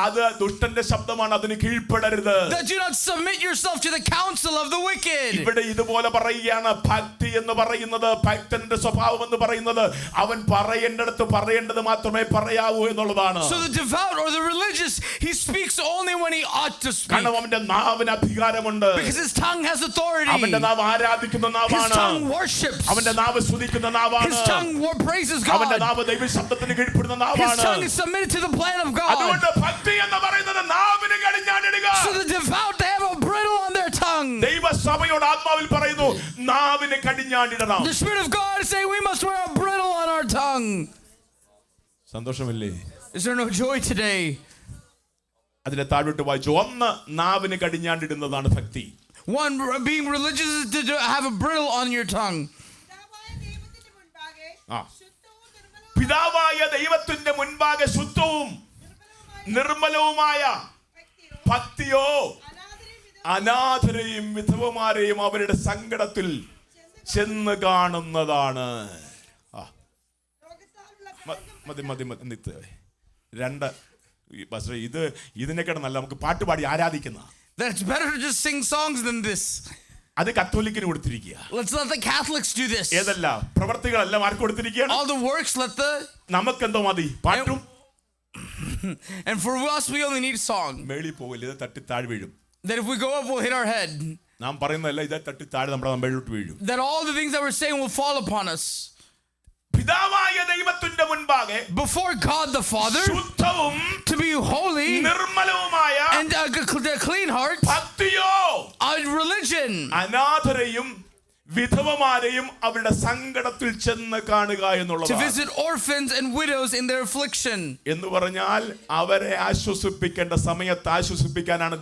അത് ദുഷ്ടന്റെ ശബ്ദമാണ്, അതിന് കീഴ്പ്പെടരുത്. That do not submit yourself to the counsel of the wicked. ഇവിടെ ഇതുപോലെ പറയുകയാണ്, ഭക്തി എന്ന് പറയുന്നത്, ഭക്തന്റെ സ്വഭാവം എന്ന് പറയുന്നത്, അവൻ പറയേണ്ടടുത്ത് പറയേണ്ടത് മാത്രമേ പറയാവൂ എന്നുള്ളതാണ്. So the devout or the religious, he speaks only when he ought to speak. കാരണം അവന്റെ നാവിന് അധികാരമുണ്ട്. Because his tongue has authority. അവന്റെ നാവ് ആരാധിക്കുന്ന His നാവാണ്. tongue worships. അവന്റെ നാവ് സ്തുതിക്കുന്ന നാവാണ്. His tongue praises അവന്റെ God. നാവ് ദൈവശബ്ദത്തിന് കീഴ്പ്പെടുന്ന His നാവാണ്. tongue is submitted to the plan of God. അതുകൊണ്ട് ഭക്തി എന്ന് പറയുന്നത് നാവിന് കടിഞ്ഞാണിടുക. So the devout, they have a bridle on their tongue. ദൈവസഭയോട് ആത്മാവിൽ പറയുന്നു, നാവിന് കടിഞ്ഞാണിടണം. The Spirit of God is saying we must wear a bridle on our tongue. സന്തോഷമില്ലേ? Is there no joy today? അതിനെ താഴോട്ട് വായിച്ചു. ഒന്ന്, നാവിന് കടിഞ്ഞാണ്ടിടുന്നതാണ് ഭക്തി. One, being religious is to have a bridle on your tongue. പിതാവായ ദൈവത്തിന്റെ മുൻപാകെ ശുദ്ധവും നിർമ്മലവുമായ ഭക്തിയോ അനാഥരെയും വിധവമാരെയും അവരുടെ സങ്കടത്തിൽ ചെന്ന് കാണുന്നതാണ്. ഇതിനേക്കാൾ നല്ല നമുക്ക് പാട്ടുപാടി ആരാധിക്കുന്ന. That's better to just sing songs than this. അത് കത്തോലിക്കിന് കൊടുത്തിരിക്കുക. Let's let the Catholics do this. ഏതല്ല പ്രവർത്തികളെല്ലാം ആർക്ക് കൊടുത്തിരിക്കുകയാണ്? All the works, let the. നമുക്കെന്തോ മതി പാട്ടും. And for us, we only need song. മേളി പോകില്ല, ഇത് തട്ടി താഴെ വീഴും. That if we go up, we'll hit our head. നാം പറയുന്നതല്ല, ഇത് തട്ടി താഴെ നമ്മുടെ മേലോട്ട് വീഴും. That all the things that we're saying will fall upon us. പിതാവായ ദൈവത്തിന്റെ മുൻപാകെ Before God the Father, ശുദ്ധവും to be holy നിർമ്മലവുമായ and a clean heart, ഭക്തിയോ a religion, അനാഥരെയും വിധവമാരെയും അവരുടെ സങ്കടത്തിൽ ചെന്ന് കാണുക to എന്നുള്ളതാണ്. visit orphans and widows in their affliction. എന്ന് പറഞ്ഞാൽ അവരെ ആശ്വസിപ്പിക്കേണ്ട സമയത്ത് ആശ്വസിപ്പിക്കാനാണ്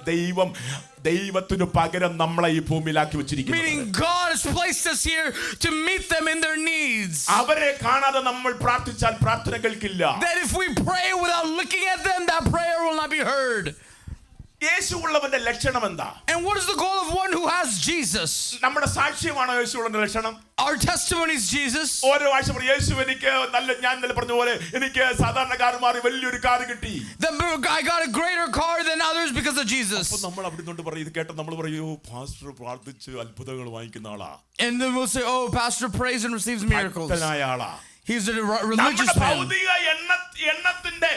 ദൈവത്തിനു പകരം നമ്മളെ ഈ ഭൂമിയിലാക്കി വെച്ചിരിക്കുന്നത്. Meaning God has placed us here to meet them in their needs. അവരെ കാണാതെ നമ്മൾ പ്രാർത്ഥിച്ചാൽ പ്രാർത്ഥന കേൾക്കില്ല. That if we pray without looking at them, that prayer will not be heard. യേശു ഉള്ളവന്റെ ലക്ഷണം എന്താ? And what is the goal of one who has Jesus? നമ്മുടെ സാക്ഷ്യമാണോ യേശു ഉള്ളവന്റെ ലക്ഷണം? Our testimony is Jesus. ഓരോ ആഴ്ച പറയും യേശു എനിക്ക് ഞാൻ ഇന്നലെ പറഞ്ഞ പോലെ എനിക്ക് സാധാരണക്കാരന്മാർ വലിയൊരു കാർ കിട്ടി. I got a greater car than others because of Jesus. അപ്പോൾ നമ്മൾ അവിടെ നിന്നുകൊണ്ട് പറയും, ഇത് കേട്ട നമ്മൾ പറയൂ പാസ്റ്റർ പ്രാർത്ഥിച്ച് അത്ഭുതങ്ങൾ വാങ്ങിക്കുന്ന ആളാ. And then we'll say, oh, pastor prays and receives miracles. ഭക്തനായ ആളാ. He's a religious man. ഭൗതിക എണ്ണത്തിന്റെ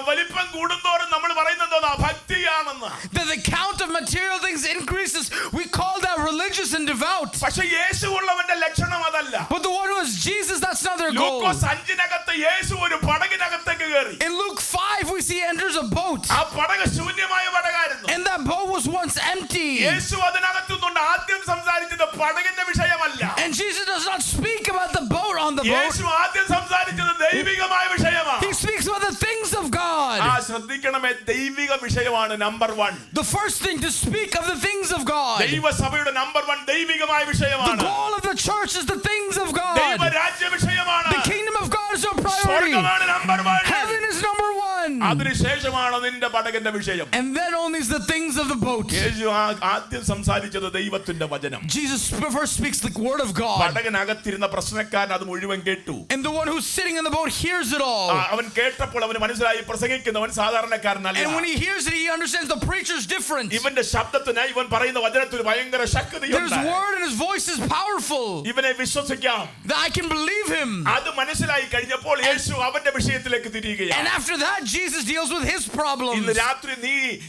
വലിപ്പം കൂടുന്തോറും നമ്മൾ പറയുന്നത് ഭക്തിയാണെന്ന്. That the count of material things increases, we call that religious and devout. പക്ഷേ യേശു ഉള്ളവന്റെ ലക്ഷണം അതല്ല. But the one who has Jesus, that's not their goal. ലൂക്കോസ് 5-നകത്ത് യേശു ഒരു പടകിനകത്തേക്ക് കയറി. In Luke 5 we see he enters a boat. ആ പടക് ശൂന്യമായ പടകായിരുന്നു. And that boat was once empty. യേശു അതിനകത്തുനിന്നുകൊണ്ട് ആദ്യം സംസാരിച്ചത് പടകിന്റെ വിഷയമല്ല. And Jesus does not speak about the boat on the boat. യേശു ആദ്യം സംസാരിച്ചത് ദൈവികമായ വിഷയമാണ്. He speaks about the things of God. ശ്രദ്ധിക്കണമേ, ദൈവിക വിഷയമാണ് number 1. The first thing to speak of the things of God. ദൈവസഭയുടെ നമ്പർ 1 ദൈവികമായ വിഷയമാണ്. The goal of the church is the things of God. ദൈവരാജ്യ വിഷയമാണ്. The kingdom of God is our priority. സ്വർഗ്ഗമാണ് number 1. Heaven is number 1. അതിനുശേഷമാണ് നിന്റെ പടകിന്റെ വിഷയം. And then only is the things of the boat. യേശു ആദ്യം സംസാരിച്ചത് ദൈവത്തിന്റെ വചനം. Jesus first speaks the word of God. പടകിനകത്തിരുന്ന പ്രശ്നക്കാരൻ അത് മുഴുവൻ കേട്ടു. And the one who's sitting in the boat hears it all. അവൻ കേട്ടപ്പോൾ അവന് മനസ്സിലായി പ്രസംഗിക്കുന്നവൻ സാധാരണക്കാരനല്ല. And when he hears it, he understands the preacher is different. ഇവന്റെ ശബ്ദത്തിന് ഇവൻ പറയുന്ന വചനത്തിന് ഭയങ്കര ശക്തിയുണ്ട്. His word and his voice is powerful. ഇവനെ വിശ്വസിക്കാം. That I can believe him. അത് മനസ്സിലായി കഴിഞ്ഞപ്പോൾ യേശു അവന്റെ വിഷയത്തിലേക്ക് തിരിയുകയാണ്. And after that Jesus deals with his problems.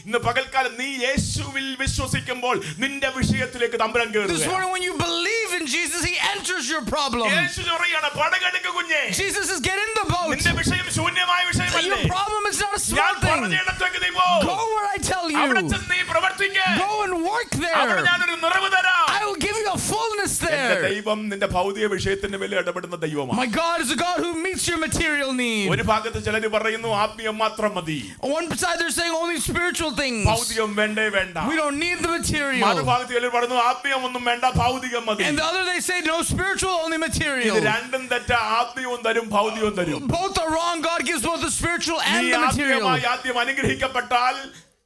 ഇന്ന് പകൽക്കാലം നീ യേശുവിൽ വിശ്വസിക്കുമ്പോൾ നിന്റെ വിഷയത്തിലേക്ക് തമ്പുരാൻ കയറുകയാണ്. This morning when you believe in Jesus, he enters your problem. യേശു പറയാണ്, പടകെടുക്ക് കുഞ്ഞേ. Jesus says, get in the boat. നിന്റെ വിഷയം ശൂന്യമായ വിഷയമല്ല. Your problem is not a small ഞാൻ thing. പറഞ്ഞിടത്തേക്ക് നീ പോ. Go where I tell you. അവിടെ ചെന്ന് നീ പ്രവർത്തിക്ക്. Go and work അവിടെ there. ഞാനൊരു നിറവ് തരാം. I will give you a fullness എന്റെ there. ദൈവം നിന്റെ ഭൗതിക വിഷയത്തിന്റെ മേലെ ഇടപെടുന്ന ദൈവമാണ്. My God is a God who meets your material need. ഒരു ഭാഗത്ത് ചിലർ പറയുന്നു ആത്മീയം മാത്രം മതി. On one side they're saying only spiritual things. ഭൗതികം വേണ്ടേ വേണ്ട. We don't need the material. മറുഭാഗത്ത് ചിലർ പറയുന്നു ആത്മീയം ഒന്നും വേണ്ട, ഭൗതികം മതി. And the other they say no spiritual, only material. ഇത് രണ്ടും തെറ്റാ. ആത്മീയവും തരും ഭൗതികവും തരും. Both are wrong. God gives both the spiritual and നീ the material. ആദ്യം അനുഗ്രഹിക്കപ്പെട്ടാൽ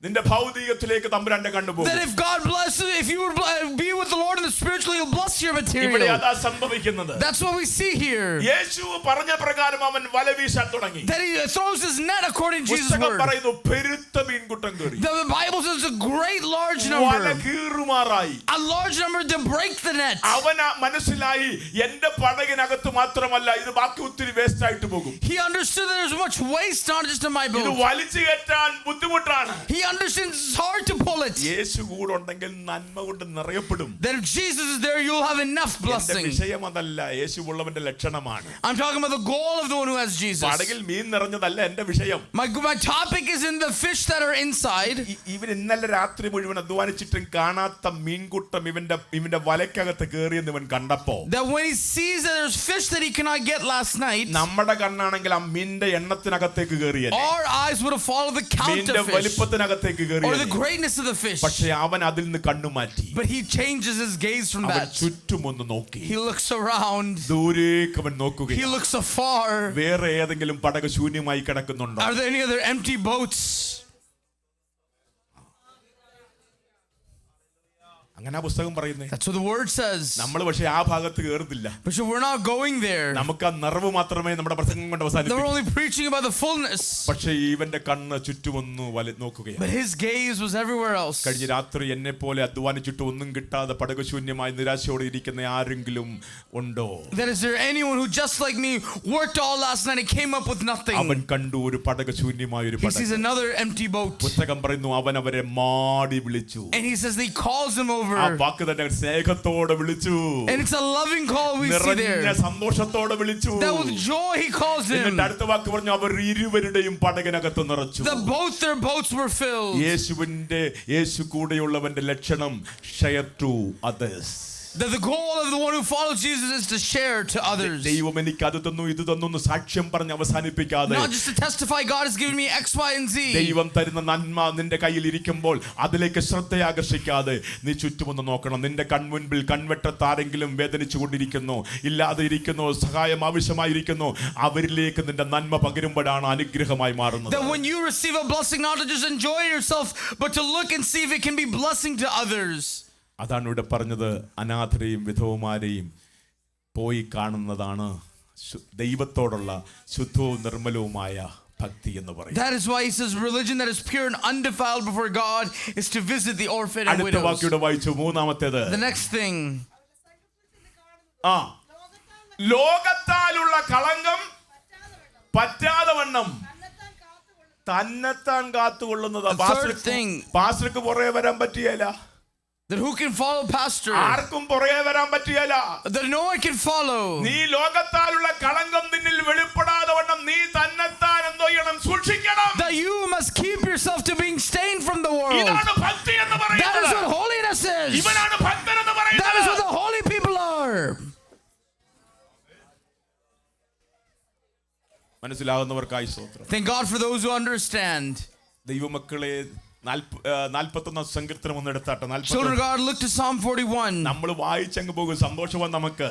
നിന്റെ ഭൗതികത്തിലേക്ക് തമ്പുരാന്റെ കണ്ണുപോകും. That if God blesses, if you would be with the Lord in the spiritual, He'll bless your material. ഇവിടെ അതാ സംഭവിക്കുന്നത്. That's what we see here. യേശു പറഞ്ഞ പ്രകാരം അവൻ വല വീശാൻ തുടങ്ങി. That he throws his net according to Jesus' word. പറയുന്നു പെരുത്ത മീൻകൂട്ടം കയറി. The Bible says a great large number. വല കീറുമാറായി. A large number to break the net. അവൻ മനസ്സിലായി എന്റെ പടകിനകത്ത് മാത്രമല്ല ഇത് ബാക്കി ഒത്തിരി വേസ്റ്റ് ആയിട്ട് പോകും. He understood that there's much waste not just in my boat. ഇത് വലിച്ചു കയറ്റാൻ ബുദ്ധിമുട്ടാണ്. He understands it's hard to pull it. യേശു കൂടെ ഉണ്ടെങ്കിൽ നന്മ കൊണ്ട് നിറയപ്പെടും. That if Jesus is there, you'll have enough blessing. വിഷയം അതല്ല, യേശു ഉള്ളവന്റെ ലക്ഷണമാണ്. I'm talking about the goal of the one who has Jesus. പടകിൽ മീൻ നിറഞ്ഞതല്ല എന്റെ വിഷയം. My topic is in the fish that are inside. ഇവൻ ഇന്നലെ രാത്രി മുഴുവൻ അധ്വാനിച്ചിട്ടും കാണാത്ത മീൻകൂട്ടം ഇവന്റെ വലക്കകത്ത് കയറിയെന്ന് ഇവൻ കണ്ടപ്പോ, that when he sees that there's fish that he cannot get last night, നമ്മുടെ കണ്ണാണെങ്കിൽ ആ മീന്റെ എണ്ണത്തിനകത്തേക്ക് കയറിയ our eyes would have followed the count മീന്റെ of fish വലിപ്പത്തിനകത്തേക്ക് or the greatness of the fish. പക്ഷേ അവൻ അതിൽ നിന്ന് കണ്ണു മാറ്റി. But he changes his gaze from അവൻ that. ചുറ്റും ഒന്ന് നോക്കി. He looks around. ദൂരേക്ക് അവൻ നോക്കുകയാണ്. He looks afar. വേറെ ഏതെങ്കിലും പടക് ശൂന്യമായി കിടക്കുന്നുണ്ടോ? Are there any other empty boats? അങ്ങനെ പുസ്തകം പറയുന്നേ. That's what the word says. നമ്മൾ പക്ഷേ ആ ഭാഗത്ത് കയറുന്നില്ല. But we're not going there. നമുക്ക് ആ നിറവ് മാത്രമേ നമ്മുടെ പ്രസംഗം കൊണ്ട് അവസാനിക്കൂ. We're only preaching about the fullness. പക്ഷേ ഇവന്റെ കണ്ണ് ചുറ്റുമൊന്ന് നോക്കുകയാണ്. But his gaze was everywhere else. കഴിഞ്ഞ രാത്രി എന്നെ പോലെ അധ്വാനിച്ചിട്ട് ഒന്നും കിട്ടാതെ പടകശൂന്യമായി നിരാശയോടെ ഇരിക്കുന്ന ആരെങ്കിലും ഉണ്ടോ? That is there anyone who just like me worked all last night and came up with nothing? അവൻ കണ്ടു ഒരു പടകശൂന്യമായ ഒരു He sees another empty boat. പുസ്തകം പറയുന്നു അവൻ അവരെ മാടി വിളിച്ചു. And he says he calls them over. ആ വാക്ക് തന്നെ സ്നേഹത്തോടെ വിളിച്ചു. And it's a loving call we see there. നിറഞ്ഞ സന്തോഷത്തോടെ വിളിച്ചു. That with joy he calls him. എന്നിട്ട് അടുത്ത വാക്ക് പറഞ്ഞു അവർ ഇരുവരുടെയും പടകിനകത്ത് നിറച്ചു. Both their boats were filled. യേശു കൂടെയുള്ളവന്റെ ലക്ഷണം share to others. That the goal of the one who follows Jesus is to share to others. ദൈവം എനിക്ക് അത് തന്നു ഇത് തന്നു എന്ന് സാക്ഷ്യം പറഞ്ഞ് അവസാനിപ്പിക്കാതെ, Not just to testify God has given me X, Y, and Z. ദൈവം തരുന്ന നന്മ നിന്റെ കയ്യിൽ ഇരിക്കുമ്പോൾ അതിലേക്ക് ശ്രദ്ധയാകർഷിക്കാതെ നീ ചുറ്റുമൊന്ന് നോക്കണം. നിന്റെ കൺമുൻപിൽ കൺവെട്ടത്താരെങ്കിലും വേദനിച്ചു കൊണ്ടിരിക്കുന്നു, ഇല്ലാതെ ഇരിക്കുന്നു, സഹായം ആവശ്യമായിരിക്കുന്നു, അവരിലേക്ക് നിന്റെ നന്മ പകരുമ്പോഴാണ് അനുഗ്രഹമായി മാറുന്നത്. That when you receive a blessing, not to just enjoy yourself, but to look and see if it can be blessing to others. അതാണ് ഇവിടെ പറഞ്ഞത്, അനാഥരെയും വിധവമാരെയും പോയി കാണുന്നതാണ് ദൈവത്തോടുള്ള ശുദ്ധവും നിർമ്മലവുമായ ഭക്തി എന്ന് പറയും. That is why he says religion that is pure and undefiled before God is to visit the orphan and അടുത്ത widows. വാക്യയുടെ വായിച്ചു. മൂന്നാമത്തേത്, The next thing, ലോകത്താലുള്ള കളങ്കം പറ്റാതെ വണ്ണം തന്നെത്താൻ കാത്തുകൊള്ളുന്നത്. third thing, പാസ്റ്റർക്ക് പുറകെ വരാൻ പറ്റിയല്ല, that who can follow pastor, ആർക്കും പുറകെ വരാൻ പറ്റിയല്ല. that no one can follow. നീ ലോകത്താലുള്ള കളങ്കം നിന്നിൽ വെളിപ്പെടാതെ വണ്ണം നീ തന്നെത്താൻ എന്തോ ചെയ്യണം, സൂക്ഷിക്കണം. That you must keep yourself to being stained from the world. ഇതാണ് ഭക്തി എന്ന് That is പറയുന്നത്. what holiness is. ഇവനാണ് ഭക്തൻ എന്ന് That is what പറയുന്നത്. the holy people are. മനസ്സിലാകുന്നവർക്കായി സ്തോത്രം. Thank God for those who understand. ദൈവമക്കളെ 41 സങ്കീർത്തനം ഒന്ന് എടുത്താട്ടെ. Children of God, look to Psalm 41. നമ്മൾ വായിച്ചങ്ങ് പോകും, സന്തോഷമാണ് നമുക്ക്.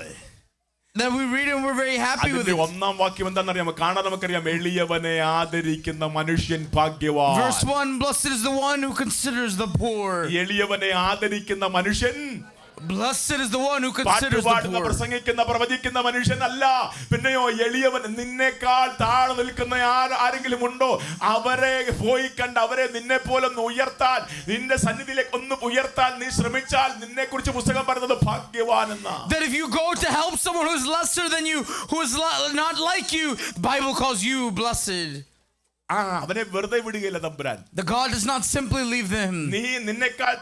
That we read and we're very happy with അതിന്റെ it. ഒന്നാം വാക്യം എന്താണെന്നറിയാമോ? കാണാൻ നമുക്കറിയാം, എളിയവനെ ആദരിക്കുന്ന മനുഷ്യൻ ഭാഗ്യവാൻ. Verse 1, blessed is the one who considers the poor. എളിയവനെ ആദരിക്കുന്ന മനുഷ്യൻ, Blessed is the one who considers the പാട്ടുപാടുന്ന poor. പ്രസംഗിക്കുന്ന പ്രവചിക്കുന്ന മനുഷ്യനല്ല, പിന്നെയോ എളിയവൻ. നിന്നെക്കാൾ താഴെ നിൽക്കുന്ന ആരെങ്കിലും ഉണ്ടോ? അവരെ പോയി കണ്ട് അവരെ നിന്നെ പോലെ ഒന്ന് ഉയർത്താൻ, നിന്റെ സന്നിധിയിലേക്ക് ഒന്ന് ഉയർത്താൻ നീ ശ്രമിച്ചാൽ നിന്നെ കുറിച്ച് പുസ്തകം പറയുന്നത് ഭാഗ്യവാൻ എന്നാ. That if you go to help someone who is lesser than you, who is not like you, the Bible calls you blessed. അവനെ വെറുതെ വിടുകയില്ല തമ്പുരാൻ. The God does not simply leave them. നീ നിന്നെക്കാൾ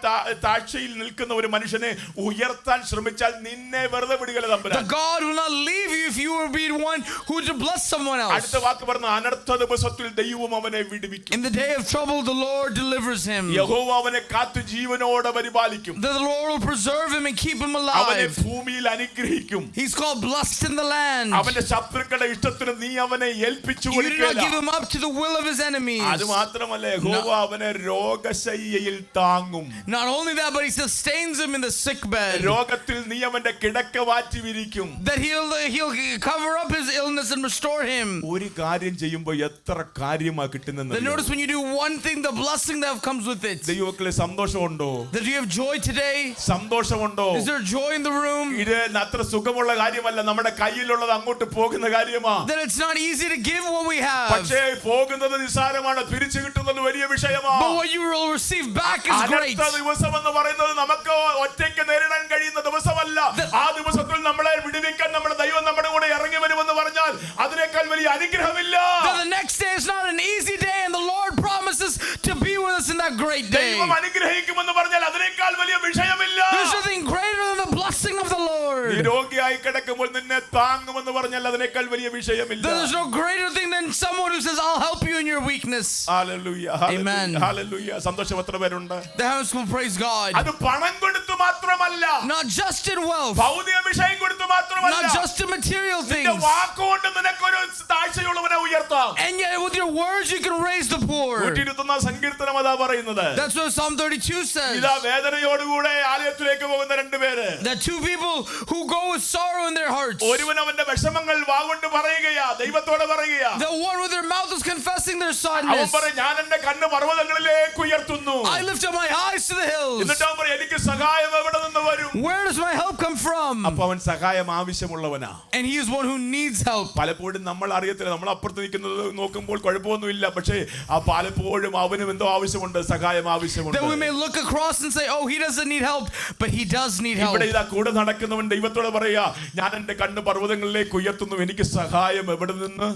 താഴ്ചയിൽ നിൽക്കുന്ന ഒരു മനുഷ്യനെ ഉയർത്താൻ ശ്രമിച്ചാൽ നിന്നെ വെറുതെ വിടുകയില്ല The Thampuran. God will not leave you if you will be one who to bless someone else. അടുത്ത വാക്ക് പറഞ്ഞ, അനർത്ഥ ദിവസത്തിൽ ദൈവം അവനെ വിടുവിക്കും. In the day of trouble, the Lord delivers him. യഹോവ അവനെ കാത്തു ജീവനോടെ പരിപാലിക്കും. The Lord will preserve him and keep him അവനെ alive. ഭൂമിയിൽ അനുഗ്രഹിക്കും. He's called blessed in the land. അവന്റെ ശത്രുക്കളുടെ ഇഷ്ടത്തിന് നീ അവനെ ഏൽപ്പിച്ചു You do not give കൊടുക്കില്ല. him up to the will of his enemies. അത് മാത്രമല്ല, യഹോവ അവനെ രോഗശയ്യയിൽ താങ്ങും. Not only that, but he sustains him in the sick bed. രോഗത്തിൽ നീ അവന്റെ കിടക്ക മാറ്റി വിരിക്കും. That he'll cover up his illness and restore him. ഒരു കാര്യം ചെയ്യുമ്പോൾ എത്ര കാര്യമാ കിട്ടുന്നെന്ന്. Then notice when you do one thing, the blessing that comes with it. ദൈവമക്കളെ സന്തോഷമുണ്ടോ? That you have joy today. സന്തോഷമുണ്ടോ? Is there joy in the room? ഇത് അത്ര സുഖമുള്ള കാര്യമല്ല, നമ്മുടെ കയ്യിലുള്ളത് അങ്ങോട്ട് പോകുന്ന കാര്യമാ. That it's not easy to give what we have. പക്ഷേ പോകുന്നത് നിസ്സാരമാണ്, തിരിച്ചു കിട്ടുന്നത് വലിയ വിഷയമാ. But what you will receive back is great. അനർത്ഥ ദിവസം എന്ന് പറയുന്നത് നമുക്ക് ഒറ്റയ്ക്ക് നേരിടാൻ കഴിയുന്ന ദിവസമല്ല. ആ ദിവസത്തിൽ നമ്മളെ വിടുവിക്കാൻ നമ്മുടെ ദൈവം നമ്മുടെ കൂടെ ഇറങ്ങി വരുമെന്ന് പറഞ്ഞാൽ അതിനേക്കാൾ വലിയ അനുഗ്രഹമില്ല. That the next day is not an easy day, and the Lord promises to be with us in that great day. ദൈവം അനുഗ്രഹിക്കുമെന്ന് പറഞ്ഞാൽ അതിനേക്കാൾ വലിയ വിഷയമില്ല. There's nothing greater than the blessing of the നീ Lord. രോഗിയായി കിടക്കുമ്പോൾ നിന്നെ താങ്ങുമെന്ന് പറഞ്ഞാൽ അതിനേക്കാൾ വലിയ വിഷയമില്ല. There's no greater thing than someone who says, I'll help you in your weakness. Hallelujah, Amen. Hallelujah. സന്തോഷം എത്ര പേരുണ്ട്? The heavens will praise God. അത് പണം കൊടുത്തു മാത്രമല്ല, Not just in wealth, ഭൗതിക വിഷയം കൊടുത്തു മാത്രമല്ല, not just in material നിന്റെ things. വാക്കുകൊണ്ട് നിനക്കൊരു താഴ്ചയുള്ളവനെ ഉയർത്താം. And yet with your words you can raise the poor. 121 സങ്കീർത്തനം അതാ പറയുന്നത്. That's what Psalm 32 says. ഇതാ വേദനയോടുകൂടെ ആലയത്തിലേക്ക് പോകുന്ന രണ്ടുപേര്. That two people who go with sorrow in their hearts. ഒരുവൻ അവന്റെ വിഷമങ്ങൾ വാഗൊണ്ട് പറയുകയാ, ദൈവത്തോട് പറയുകയാ. The one with their mouth is confessing their അവൻ sadness. പറയും, ഞാൻ എന്റെ കണ്ണ് പർവ്വതങ്ങളിലേക്ക് ഉയർത്തുന്നു. I lift up my eyes to the hills. എന്നിട്ട് അവൻ പറയും, എനിക്ക് സഹായം എവിടെ നിന്ന് വരും? Where does my help come from? അപ്പൊ അവൻ സഹായം ആവശ്യമുള്ളവനാ. And he is one who needs help. പലപ്പോഴും നമ്മൾ അറിയത്തില്ല, നമ്മൾ അപ്പുറത്ത് നിൽക്കുന്നത് നോക്കുമ്പോൾ കുഴപ്പമൊന്നുമില്ല, പക്ഷേ ആ പലപ്പോഴും അവനും എന്തോ ആവശ്യമുണ്ട്, സഹായം ആവശ്യമുണ്ട്. That we may look across and say, oh, he doesn't need help, but he does need help. ഇവിടെ ഇതാ കൂടെ നടക്കുന്നവൻ ദൈവത്തോട് പറയാ, ഞാൻ എന്റെ കണ്ണ് പർവ്വതങ്ങളിലേക്ക് ഉയർത്തുന്നു, എനിക്ക് സഹായം എവിടെ നിന്ന്?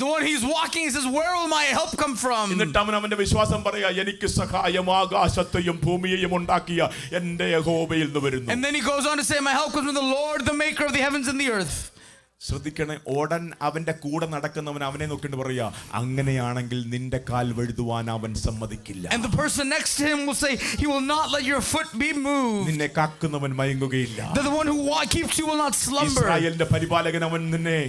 The one he's walking, he says, where will my help come from? എന്നിട്ട് അവൻ അവന്റെ വിശ്വാസം പറയാ, എനിക്ക് സഹായം ആകാശത്തെയും ഭൂമിയെയും ഉണ്ടാക്കിയ എന്റെ യഹോവയിൽ നിന്ന് വരുന്നു. And then he goes on to say, my help comes from the Lord, the maker of the heavens and the earth. ശ്രദ്ധിക്കണേ, ഉടൻ അവന്റെ കൂടെ നടക്കുന്നവൻ അവനെ നോക്കിയിട്ട് പറയാ, അങ്ങനെയാണെങ്കിൽ നിന്റെ കാൽ വഴുതുവാൻ അവൻ സമ്മതിക്കില്ല. And the person next to him will say, he will not let your foot be moved. നിന്നെ കാക്കുന്നവൻ മയങ്ങുകയില്ല. The one who keeps you will not slumber. ഇസ്രായേലിന്റെ പരിപാലകൻ അവൻ നിന്നെ.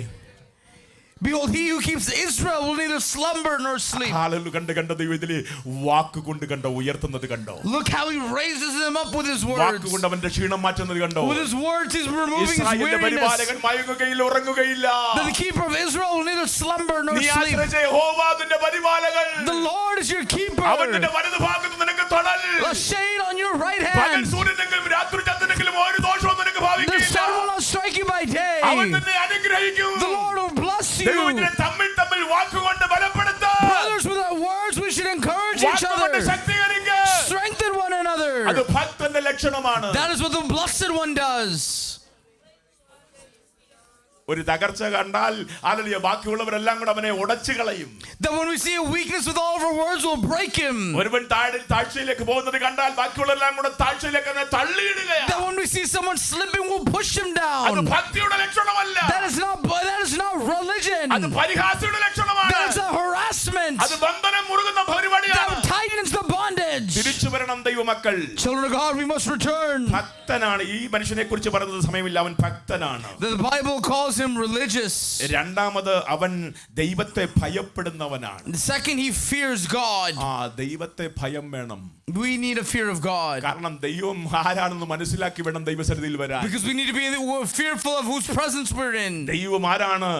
Behold, he who keeps Israel will neither slumber nor sleep. Hallelujah. കണ്ട ദൈവത്തിലെ വാക്കുകൊണ്ട് കണ്ടോ ഉയർത്തുന്നത് കണ്ടോ. Look how he raises them up with his words. വാക്കുകൊണ്ട് അവന്റെ ക്ഷീണം മാറ്റുന്നത് കണ്ടോ. With his words he's removing his ഇസ്രായേലിന്റെ weariness. പരിപാലകൻ മയങ്ങുകയില്ല, ഉറങ്ങുകയില്ല. The keeper of Israel will neither slumber nor നീ sleep. ആശ്രയിച്ച യഹോവ നിന്റെ പരിപാലകൻ. The Lord is your keeper. അവൻ നിന്റെ വലതുഭാഗത്ത് നിനക്ക് തണൽ. A shade on your right പകൽ hand. സൂര്യനെങ്കിലും രാത്രി ചന്ദ്രനെങ്കിലും ഒരു ദോഷവും നിനക്ക് The ഭാവിക്കുകയില്ല. sun will not strike you by day. അവൻ നിന്നെ അനുഗ്രഹിക്കും. The Lord will bless you. ദൈവത്തിനെ തമ്മിൽ വാക്കുകൊണ്ട് ബലപ്പെടുത്താം. Brothers, with our words we should encourage each വാക്കുകൊണ്ട് other. ശക്തീകരിക്കുക. Strengthen one another. അത് ഭക്തന്റെ ലക്ഷണമാണ്. That is what the blessed one does. ഒരു തകർച്ച കണ്ടാൽ ഹല്ലേലൂയ ബാക്കിയുള്ളവരെല്ലാം കൂടെ അവനെ ഉടച്ചു കളയും. That when we see a weakness with all of our words will break him. ഒരുവൻ താഴ്ചയിലേക്ക് പോകുന്നത് കണ്ടാൽ ബാക്കിയുള്ളവരെല്ലാം കൂടെ താഴ്ചയിലേക്ക് അവനെ തള്ളിയിടുകയാണ്. That when we see someone slipping we'll push him അത് down. ഭക്തിയുടെ ലക്ഷണമല്ല. That is not religion. അത് പരിഹാസയുടെ ലക്ഷണമാണ്. That is a harassment. അത് ബന്ധനം മുറുകുന്ന പരിപാടിയാണ്. That tightens the bondage. തിരിച്ചു വരണം ദൈവമക്കൾ. Children of God, we must return. ഭക്തനാണ്. ഈ മനുഷ്യനെ കുറിച്ച് പറയുന്നത് സമയമില്ല, അവൻ ഭക്തനാണ്. The Bible calls him religious. രണ്ടാമത് അവൻ ദൈവത്തെ ഭയപ്പെടുന്നവനാണ്. The second, he fears God. ദൈവത്തെ ഭയം വേണം. We need a fear of God. കാരണം ദൈവം ആരാണെന്ന് മനസ്സിലാക്കി വേണം ദൈവസന്നിധിയിൽ വരാൻ. Because we need to be fearful of whose presence we're in. ദൈവം ആരാണ്?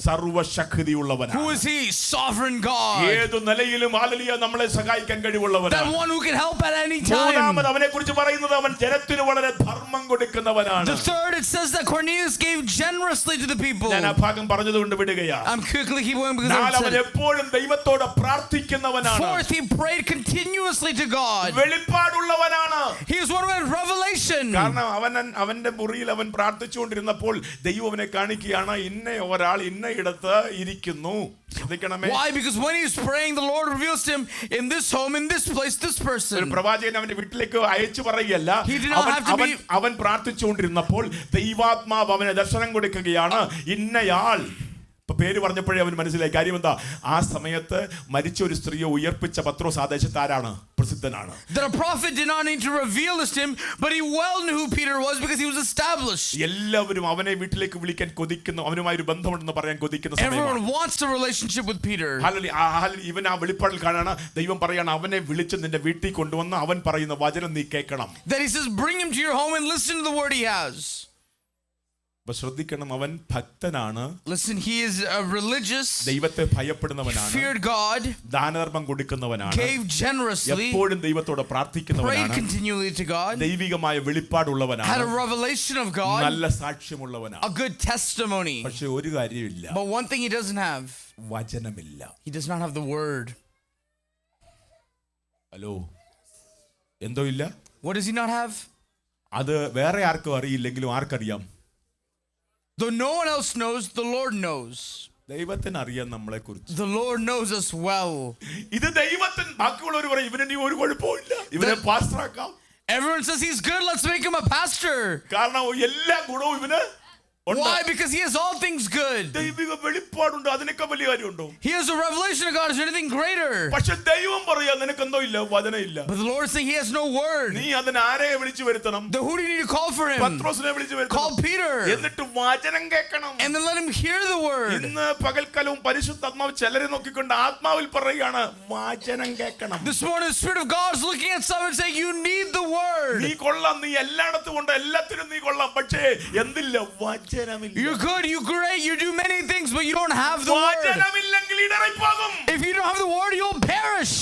സർവശക്തിയുള്ളവനാണ്. Who is he? Sovereign God. ഏതു നിലയിലും ഹല്ലേലൂയ നമ്മളെ സഹായിക്കാൻ കഴിവുള്ളവനാണ്. That one who can help at any time. മൂന്നാമത് അവനെ കുറിച്ച് പറയുന്നത് അവൻ ജനത്തിന് വളരെ ധർമ്മം കൊടുക്കുന്നവനാണ്. The third, it says that Cornelius gave generously to the people. ഞാൻ ആ ഭാഗം പറഞ്ഞതുകൊണ്ട് വിടുകയാണ്. I'm quickly keep going because നാലാമത് I said it. എപ്പോഴും ദൈവത്തോട് പ്രാർത്ഥിക്കുന്നവനാണ്. Fourth, he prayed continuously to God. വെളിപ്പാടുള്ളവനാണ്. He is one who had revelation. കാരണം അവന്റെ മുറിയിൽ അവൻ പ്രാർത്ഥിച്ചുകൊണ്ടിരുന്നപ്പോൾ ദൈവം അവനെ കാണിക്കുകയാണ്, ഇന്ന ഒരാൾ ഇന്ന ഇടത്ത് ഇരിക്കുന്നു. ശ്രദ്ധിക്കണമേ. Why? Because when he is praying, the Lord reveals to him in this home, in this place, this ഒരു person. പ്രവാചകൻ അവന്റെ വീട്ടിലേക്ക് അയച്ചു പറയുകയല്ല. He did not have to be. അവൻ പ്രാർത്ഥിച്ചുകൊണ്ടിരുന്നപ്പോൾ ദൈവാത്മാവ് അവന് ദർശനം കൊടുക്കുകയാണ്, ഇന്നയാൾ. പേര് പറഞ്ഞപ്പോഴേ അവൻ മനസ്സിലായി കാര്യം എന്താ. ആ സമയത്ത് മരിച്ച ഒരു സ്ത്രീയെ ഉയർപ്പിച്ച പത്രോസ് ആ ദേശത്ത് ആരാണ്? പ്രസിദ്ധനാണ്. That a prophet did not need to reveal this to him, but he well knew who Peter was because he was established. എല്ലാവരും അവനെ വീട്ടിലേക്ക് വിളിക്കാൻ കൊതിക്കുന്നു, അവനുമായി ഒരു ബന്ധമുണ്ടെന്ന് പറയാൻ കൊതിക്കുന്ന സമയമാണ്. Everyone wants a relationship with Peter. ഇവൻ ആ വെളിപ്പാടിൽ കാണാണ്, ദൈവം പറയാണ് അവനെ വിളിച്ച് നിന്റെ വീട്ടിൽ കൊണ്ടുവന്ന് അവൻ പറയുന്ന വചനം നീ കേൾക്കണം. That he says, bring him to your home and listen to the word he has. ശ്രദ്ധിക്കണം, അവൻ ഭക്തനാണ്. Listen, he is religious. ദൈവത്തെ ഭയപ്പെടുന്നവനാണ്. Feared God. ദാനധർമ്മം കൊടുക്കുന്നവനാണ്. Gave generously. എപ്പോഴും ദൈവത്തോട് പ്രാർത്ഥിക്കുന്നവനാണ്. Prayed continually to God. ദൈവികമായ വെളിപ്പാടുള്ളവനാണ്. Had a revelation of God. നല്ല സാക്ഷ്യമുള്ളവനാണ്. A good testimony. പക്ഷെ ഒരു കാര്യമില്ല. But one thing he doesn't have. വചനമില്ല. He does not have the word. Hello, എന്തോ ഇല്ല. What does he not have? അത് വേറെ ആർക്കും അറിയില്ലെങ്കിലും ആർക്കറിയാം? Though no one else knows, the Lord knows. ദൈവത്തിന് അറിയാം നമ്മളെ കുറിച്ച്. The Lord knows us well. ഇത് ദൈവത്തിന് ബാക്കിയുള്ളവർ പറയും ഇവന് ഒരു കുഴപ്പമില്ല, ഇവനെ പാസ്റ്ററാക്കാം. Everyone says he's good, let's make him a pastor. കാരണം എല്ലാ ഗുണവും ഇവന്. Why? Because he has all things good. ദൈവിക വെളിപ്പാടുണ്ട്, അതിനൊക്കെ വലിയ കാര്യമുണ്ടോ? He has a revelation of God. Is there anything greater? പക്ഷെ ദൈവം പറയാ നിനക്കെന്തോ ഇല്ല, വചനമില്ല. But the Lord is saying he has no word. നീ അതിനെ ആരെ വിളിച്ചു വരുത്തണം? Who do you need to call for him? പത്രോസിനെ വിളിച്ചു വരുത്തണം. Call Peter. എന്നിട്ട് വചനം കേൾക്കണം. And then let him hear the word. ഇന്ന് പകൽക്കാലവും പരിശുദ്ധാത്മാവ് ചിലരെ നോക്കിക്കൊണ്ട് ആത്മാവിൽ പറയുകയാണ്, വചനം കേൾക്കണം. This morning the Spirit of God is looking at someone saying you need the word. നീ കൊള്ളാം, നീ എല്ലായിടത്തും ഉണ്ട്, എല്ലാത്തിനും നീ കൊള്ളാം, പക്ഷേ എന്തില്ല? വചനമില്ല. You're good, you're great, you do many things, but you don't have the word. വചനമില്ലെങ്കിൽ ഇടറിപ്പോകും. If you don't have the word, you'll perish.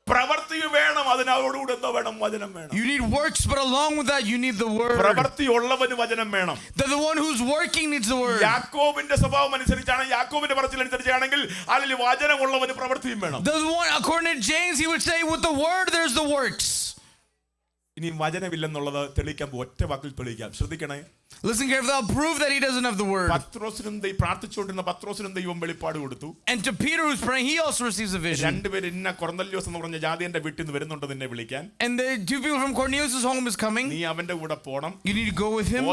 പ്രവൃത്തി വേണം, അതിനോടുകൂടെ എന്തോ വേണം? വചനം വേണം. You need works, but along with that you need the word. പ്രവൃത്തി ഉള്ളവന് വചനം വേണം. The one who's working needs the word. യാക്കോബിന്റെ സ്വഭാവം അനുസരിച്ചാണ്, യാക്കോബിന്റെ പറച്ചിലനുസരിച്ചാണെങ്കിൽ അതിൽ വചനമുള്ളവന് പ്രവൃത്തിയും വേണം. The one according to James he would say with the word there's the works. ഇനി വചനമില്ലെന്നുള്ളത് തെളിയിക്കാൻ ഒറ്റ വാക്കിൽ തെളിയിക്കാം. ശ്രദ്ധിക്കണേ. Listen carefully. I'll prove that he doesn't have the word. പത്രോസിനും പ്രാർത്ഥിച്ചുകൊണ്ടിരുന്ന പത്രോസിനും ദൈവം വെളിപ്പാട് കൊടുത്തു. And to Peter who's praying, he also receives a vision. രണ്ടുപേര് ഇന്ന കൊർന്നല്യോസ് എന്ന് പറഞ്ഞ ജാതിയന്റെ വീട്ടിൽ നിന്ന് വരുന്നുണ്ട് നിന്നെ വിളിക്കാൻ. And the two people from Cornelius' home is coming. നീ അവന്റെ കൂടെ പോകണം. You need to go with him.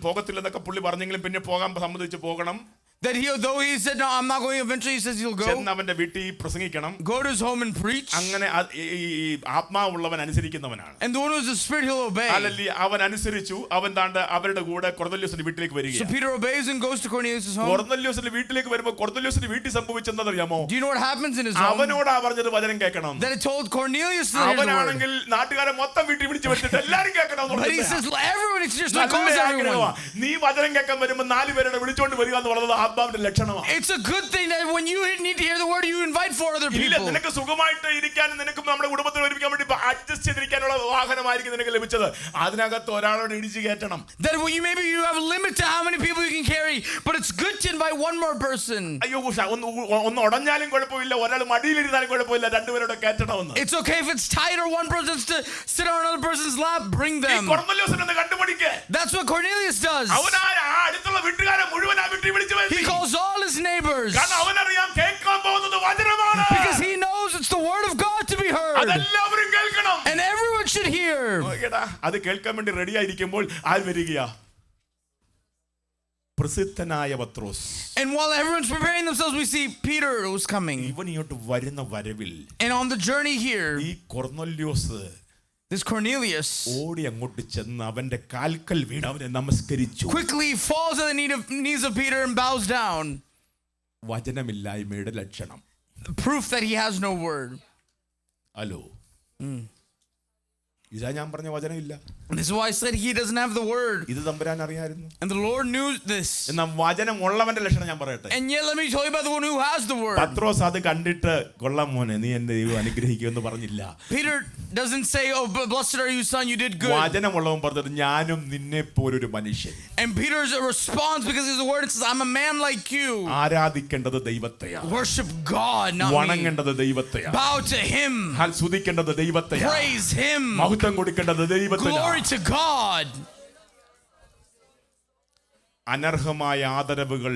പോകത്തില്ലെന്നൊക്കെ പുള്ളി പറഞ്ഞെങ്കിലും പിന്നെ പോകാൻ സമ്മതിച്ച് പോകണം. That though he said no, I'm not going. Eventually, he says he'll go. അവന്റെ വീട്ടിൽ പ്രസംഗിക്കണം. Go to his home and preach. അങ്ങനെ ആത്മാവുള്ളവൻ അനുസരിക്കുന്നവനാണ്. And the one who is the spirit, he'll obey. Hallelujah. അവൻ അനുസരിച്ചു. അവൻ താണ്ട് അവരുടെ കൂടെ കൊർന്നല്യോസിന്റെ വീട്ടിലേക്ക് വരികയാണ്. So Peter obeys and goes to Cornelius' home. കൊർന്നല്യോസിന്റെ വീട്ടിലേക്ക് വരുമ്പോൾ കൊർന്നല്യോസിന്റെ വീട്ടിൽ സംഭവിച്ചെന്നറിയാമോ? Do you know what happens in his home? അവനോടാ പറഞ്ഞത് വചനം കേൾക്കണം. That it told Cornelius to hear the word. അവനാണെങ്കിൽ നാട്ടുകാരെ മൊത്തം വീട്ടിൽ വിളിച്ചു വരുത്തിട്ട് എല്ലാരും കേൾക്കണം. But he says everyone, it's just like calls everyone. നീ വചനം കേൾക്കാൻ വരുമ്പോൾ 4 പേരുടെ വിളിച്ചോണ്ട് വരിക എന്ന് പറയുന്നത് ആത്മാവിന്റെ ലക്ഷണമാണ്. It's a good thing that when you need to hear the word, you invite 4 other people. നിനക്ക് സുഖമായിട്ട് ഇരിക്കാനും നിനക്കും നമ്മുടെ കുടുംബത്തിൽ ഒരുമിക്കാൻ വേണ്ടി അഡ്ജസ്റ്റ് ചെയ്തിരിക്കാനുള്ള വാഹനമായിരിക്കും നിനക്ക് ലഭിച്ചത്. അതിനകത്ത് ഒരാളോട് ഇടിച്ചു കയറ്റണം. That maybe you have a limit to how many people you can carry, but it's good to invite one more person. അയ്യോ ഒന്ന് ഉടഞ്ഞാലും കുഴപ്പമില്ല, ഒരാൾ മടിയിലിരുന്നാലും കുഴപ്പമില്ല, രണ്ടുപേരോട് കയറ്റണമെന്ന്. It's okay if it's tight or one person's to sit on another person's lap, bring them. കൊർന്നല്യോസിനെ കണ്ടുപിടിക്കേ. That's what Cornelius does. അവൻ അടുത്തുള്ള വീട്ടുകാരെ മുഴുവൻ ആ വീട്ടിൽ വിളിച്ചു വരുത്തി. He calls all his neighbors. കാരണം അവനറിയാം കേൾക്കാൻ പോകുന്നത് വചനമാണ്. Because he knows it's the word of God to be heard. അതെല്ലാവരും കേൾക്കണം. And everyone should hear. അത് കേൾക്കാൻ വേണ്ടി റെഡി ആയിരിക്കുമ്പോൾ ആര് വരികയാ? പ്രസിദ്ധനായ പത്രോസ്. And while everyone's preparing themselves, we see Peter who's coming. ഇവൻ ഇങ്ങോട്ട് വരുന്ന വരവിൽ And on the journey here, ഈ കൊർന്നല്യോസ് this Cornelius ഓടി അങ്ങോട്ട് ചെന്ന് അവന്റെ കാൽക്കൽ വീണ് അവനെ നമസ്കരിച്ചു. quickly falls at the knees of Peter and bows down. വചനമില്ലായ്മയുടെ ലക്ഷണം. Proof that he has no word. Hello, ഇതാ ഞാൻ പറഞ്ഞ വചനമില്ല. This is why I said he doesn't have the word. ഇത് തമ്പുരാൻ അറിയായിരുന്നു. And the Lord knew this. എന്നാൽ വചനം ഉള്ളവന്റെ ലക്ഷണം ഞാൻ പറയട്ടെ. And yet let me tell you about the one who has the word. പത്രോസ് അത് കണ്ടിട്ട് കൊള്ളാം മോനെ നീ എന്റെ ദൈവം അനുഗ്രഹിക്കുമെന്ന് പറഞ്ഞില്ല. Peter doesn't say, oh blessed are you son, you did good. വചനമുള്ളവൻ പറഞ്ഞത് ഞാനും നിന്നെ പോലൊരു മനുഷ്യൻ. And Peter's response, because he's the word, it says I'm a man like you. ആരാധിക്കേണ്ടത് ദൈവത്തെയാണ്. Worship God, not me. വണങ്ങേണ്ടത് ദൈവത്തെയാണ്. Bow to him. സ്തുതിക്കേണ്ടത് ദൈവത്തെയാണ്. Praise him. മഹത്വം കൊടുക്കേണ്ടത് ദൈവത്തെയാണ്. Glory to God. അനർഹമായ ആദരവുകൾ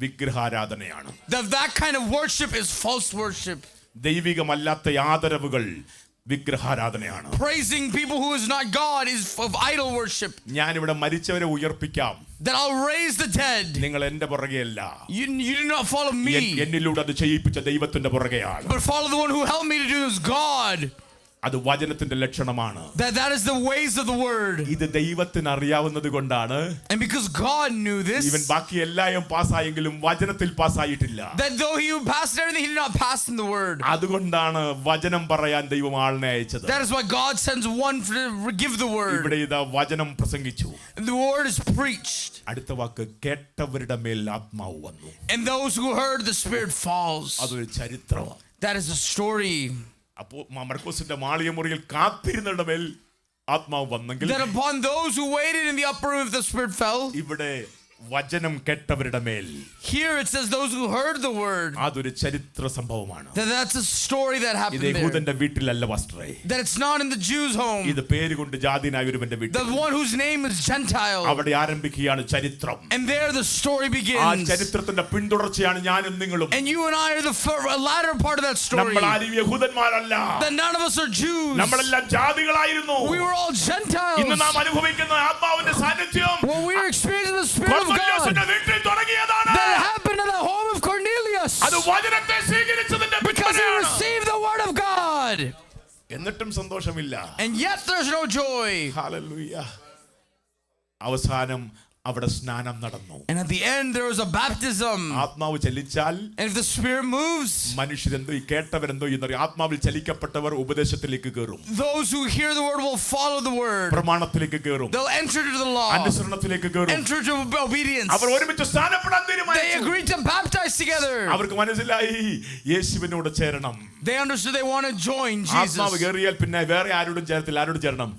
വിഗ്രഹാരാധനയാണ്. That kind of worship is false worship. ദൈവികമല്ലാത്ത ആദരവുകൾ വിഗ്രഹാരാധനയാണ്. Praising people who is not God is of idol worship. ഞാൻ ഇവിടെ മരിച്ചവരെ ഉയർപ്പിക്കാം. That I'll raise the dead. നിങ്ങൾ എന്റെ പുറകെയല്ല. You do not follow me. എന്നിലൂടെ അത് ചെയ്യിപ്പിച്ച ദൈവത്തിന്റെ പുറകെയാണ്. But follow the one who helped me to do this, God. അത് വചനത്തിന്റെ ലക്ഷണമാണ്. That is the ways of the word. ഇത് ദൈവത്തിന് അറിയാവുന്നത് കൊണ്ടാണ്. And because God knew this. ഇവൻ ബാക്കി എല്ലാം പാസ്സായെങ്കിലും വചനത്തിൽ പാസ്സായിട്ടില്ല. That though he passed everything, he did not pass in the word. അതുകൊണ്ടാണ് വചനം പറയാൻ ദൈവം ആളിനെ അയച്ചത്. That is why God sends one to give the word. ഇവിടെ ഇതാ വചനം പ്രസംഗിച്ചു. The word is preached. അടുത്ത വാക്ക് കേട്ടവരുടെ മേൽ ആത്മാവ് വന്നു. And those who heard, the Spirit falls. അതൊരു ചരിത്രമാണ്. That is a story. അപ്പോൾ മർക്കോസിന്റെ മാളിക മുറിയിൽ കാത്തിരുന്നവരുടെ മേൽ ആത്മാവ് വന്നെങ്കിൽ that upon those who waited in the upper room, if the Spirit fell. ഇവിടെ വചനം കേട്ടവരുടെ മേൽ. Here it says those who heard the word. അതൊരു ചരിത്ര സംഭവമാണ്. That's a story that happened there. ഇത് യഹൂദന്റെ വീട്ടിലല്ല വസ്ത്രേ. That it's not in the Jews' home. ഇത് പേരുകൊണ്ട് ജാതിനായ ഒരുവന്റെ വീട്ടിൽ. The one whose name is Gentile. അവിടെ ആരംഭിക്കുകയാണ് ചരിത്രം. And there the story begins. ആ ചരിത്രത്തിന്റെ പിന്തുടർച്ചയാണ് ഞാനും നിങ്ങളും. And you and I are the latter part of that story. നമ്മൾ ആരും യഹൂദന്മാരല്ല. That none of us are Jews. നമ്മളെല്ലാം ജാതികളായിരുന്നു. We were all Gentiles. ഇന്ന് നാം അനുഭവിക്കുന്ന ആത്മാവിന്റെ സാന്നിധ്യം when we are experiencing the Spirit of God. That happened in the home of Cornelius. Because he received the word of God. എന്നിട്ടും സന്തോഷമില്ല. And yet there's no joy. Hallelujah. അവസാനം അവിടെ സ്നാനം നടന്നു. And at the end there was a baptism. ആത്മാവ് ചലിച്ചാൽ and if the Spirit moves, മനുഷ്യരെന്തോ ഈ കേട്ടവരെന്തോ എന്നറിയാം. ആത്മാവിൽ ചലിക്കപ്പെട്ടവർ ഉപദേശത്തിലേക്ക് കയറും. those who hear the word will follow the word. പ്രമാണത്തിലേക്ക് കയറും. They'll enter to the law. അനുസരണത്തിലേക്ക് കയറും. enter to obedience. അവർ ഒരുമിച്ച് സ്നാനപ്പെടാൻ തീരുമാനിച്ചു. they agreed to baptize together. അവർക്ക് മനസ്സിലായി യേശുവിനോട് ചേരണം. they understood they want to join Jesus. ആത്മാവ് കയറിയാൽ പിന്നെ വേറെ ആരോടും ചേരത്തില്ല. ആരോട് ചേരണം?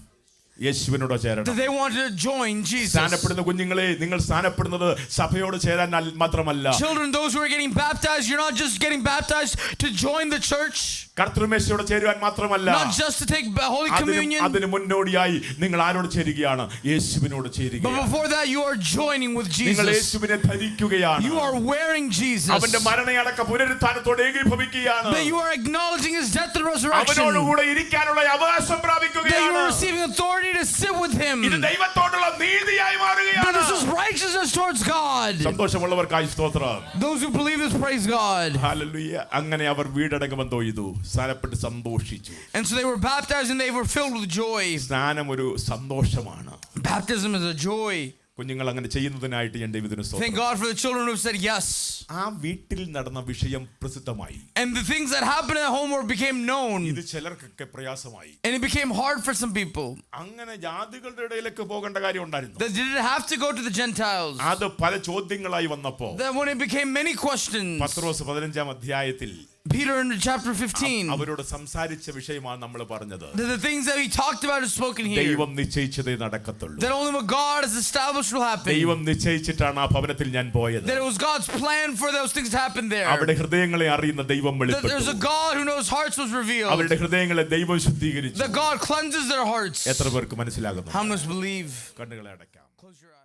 യേശുവിനോട് ചേരണം. That they wanted to join Jesus. സ്ഥാനപ്പെടുന്ന കുഞ്ഞുങ്ങളെ, നിങ്ങൾ സ്ഥാനപ്പെടുന്നത് സഭയോട് ചേരാൻ മാത്രമല്ല. Children, those who are getting baptized, you're not just getting baptized to join the church. കർത്തൃമേശയോട് ചേരുവാൻ മാത്രമല്ല. Not just to take Holy Communion. അതിന് മുന്നോടിയായി നിങ്ങൾ ആരോട് ചേരുകയാണ്? യേശുവിനോട് ചേരുകയാണ്. But before that, you are joining with Jesus. നിങ്ങൾ യേശുവിനെ ധരിക്കുകയാണ്. You are wearing Jesus. അവന്റെ മരണയടക്ക പുനരുത്ഥാനത്തോടെ ഏകീഭവിക്കുകയാണ്. That you are acknowledging his death and resurrection. അവനോടുകൂടെ ഇരിക്കാനുള്ള അവകാശം പ്രാപിക്കുകയാണ്. That you are receiving authority to sit with him. ഇത് ദൈവത്തോടുള്ള നീതിയായി മാറുകയാണ്. That this is righteousness towards God. സന്തോഷമുള്ളവർക്കായി സ്തോത്രം. Those who believe this, praise God. Hallelujah. അങ്ങനെ അവർ വീടടങ്ങുമെന്തോ ചെയ്തു, സ്നാനപ്പെട്ട് സന്തോഷിച്ചു. And so they were baptized and they were filled with joy. സ്നാനം ഒരു സന്തോഷമാണ്. Baptism is a joy. കുഞ്ഞുങ്ങൾ അങ്ങനെ ചെയ്യുന്നതിനായിട്ട് ഞാൻ ദൈവത്തിന് സ്തോത്രം. Thank God for the children who said yes. ആ വീട്ടിൽ നടന്ന വിഷയം പ്രസിദ്ധമായി. And the things that happened at home became known. ഇത് ചിലർക്കൊക്കെ പ്രയാസമായി. And it became hard for some people. അങ്ങനെ ജാതികളുടെ ഇടയിലേക്ക് പോകേണ്ട കാര്യം ഉണ്ടായിരുന്നു. They didn't have to go to the Gentiles. അത് പല ചോദ്യങ്ങളായി വന്നപ്പോൾ That when it became many questions. പത്രോസ് 15-ാം അധ്യായത്തിൽ Peter in chapter 15. അവരോട് സംസാരിച്ച വിഷയമാണ് നമ്മൾ പറഞ്ഞത്. The things that he talked about is spoken here. ദൈവം നിശ്ചയിച്ചതേ നടക്കത്തുള്ളൂ. That only what God has established will happen. ദൈവം നിശ്ചയിച്ചിട്ടാണ് ആ ഭവനത്തിൽ ഞാൻ പോയത്. That it was God's plan for those things to happen there. അവിടെ ഹൃദയങ്ങളെ അറിയുന്ന ദൈവം വെളിപ്പെട്ടു. That there's a God who knows hearts was revealed. അവരുടെ ഹൃദയങ്ങളെ ദൈവം ശുദ്ധീകരിച്ചു. That God cleanses their hearts. എത്ര പേർക്ക് മനസ്സിലാകുന്നു? How much believe? കണ്ണുകളെ അടയ്ക്കാം. Close your eyes.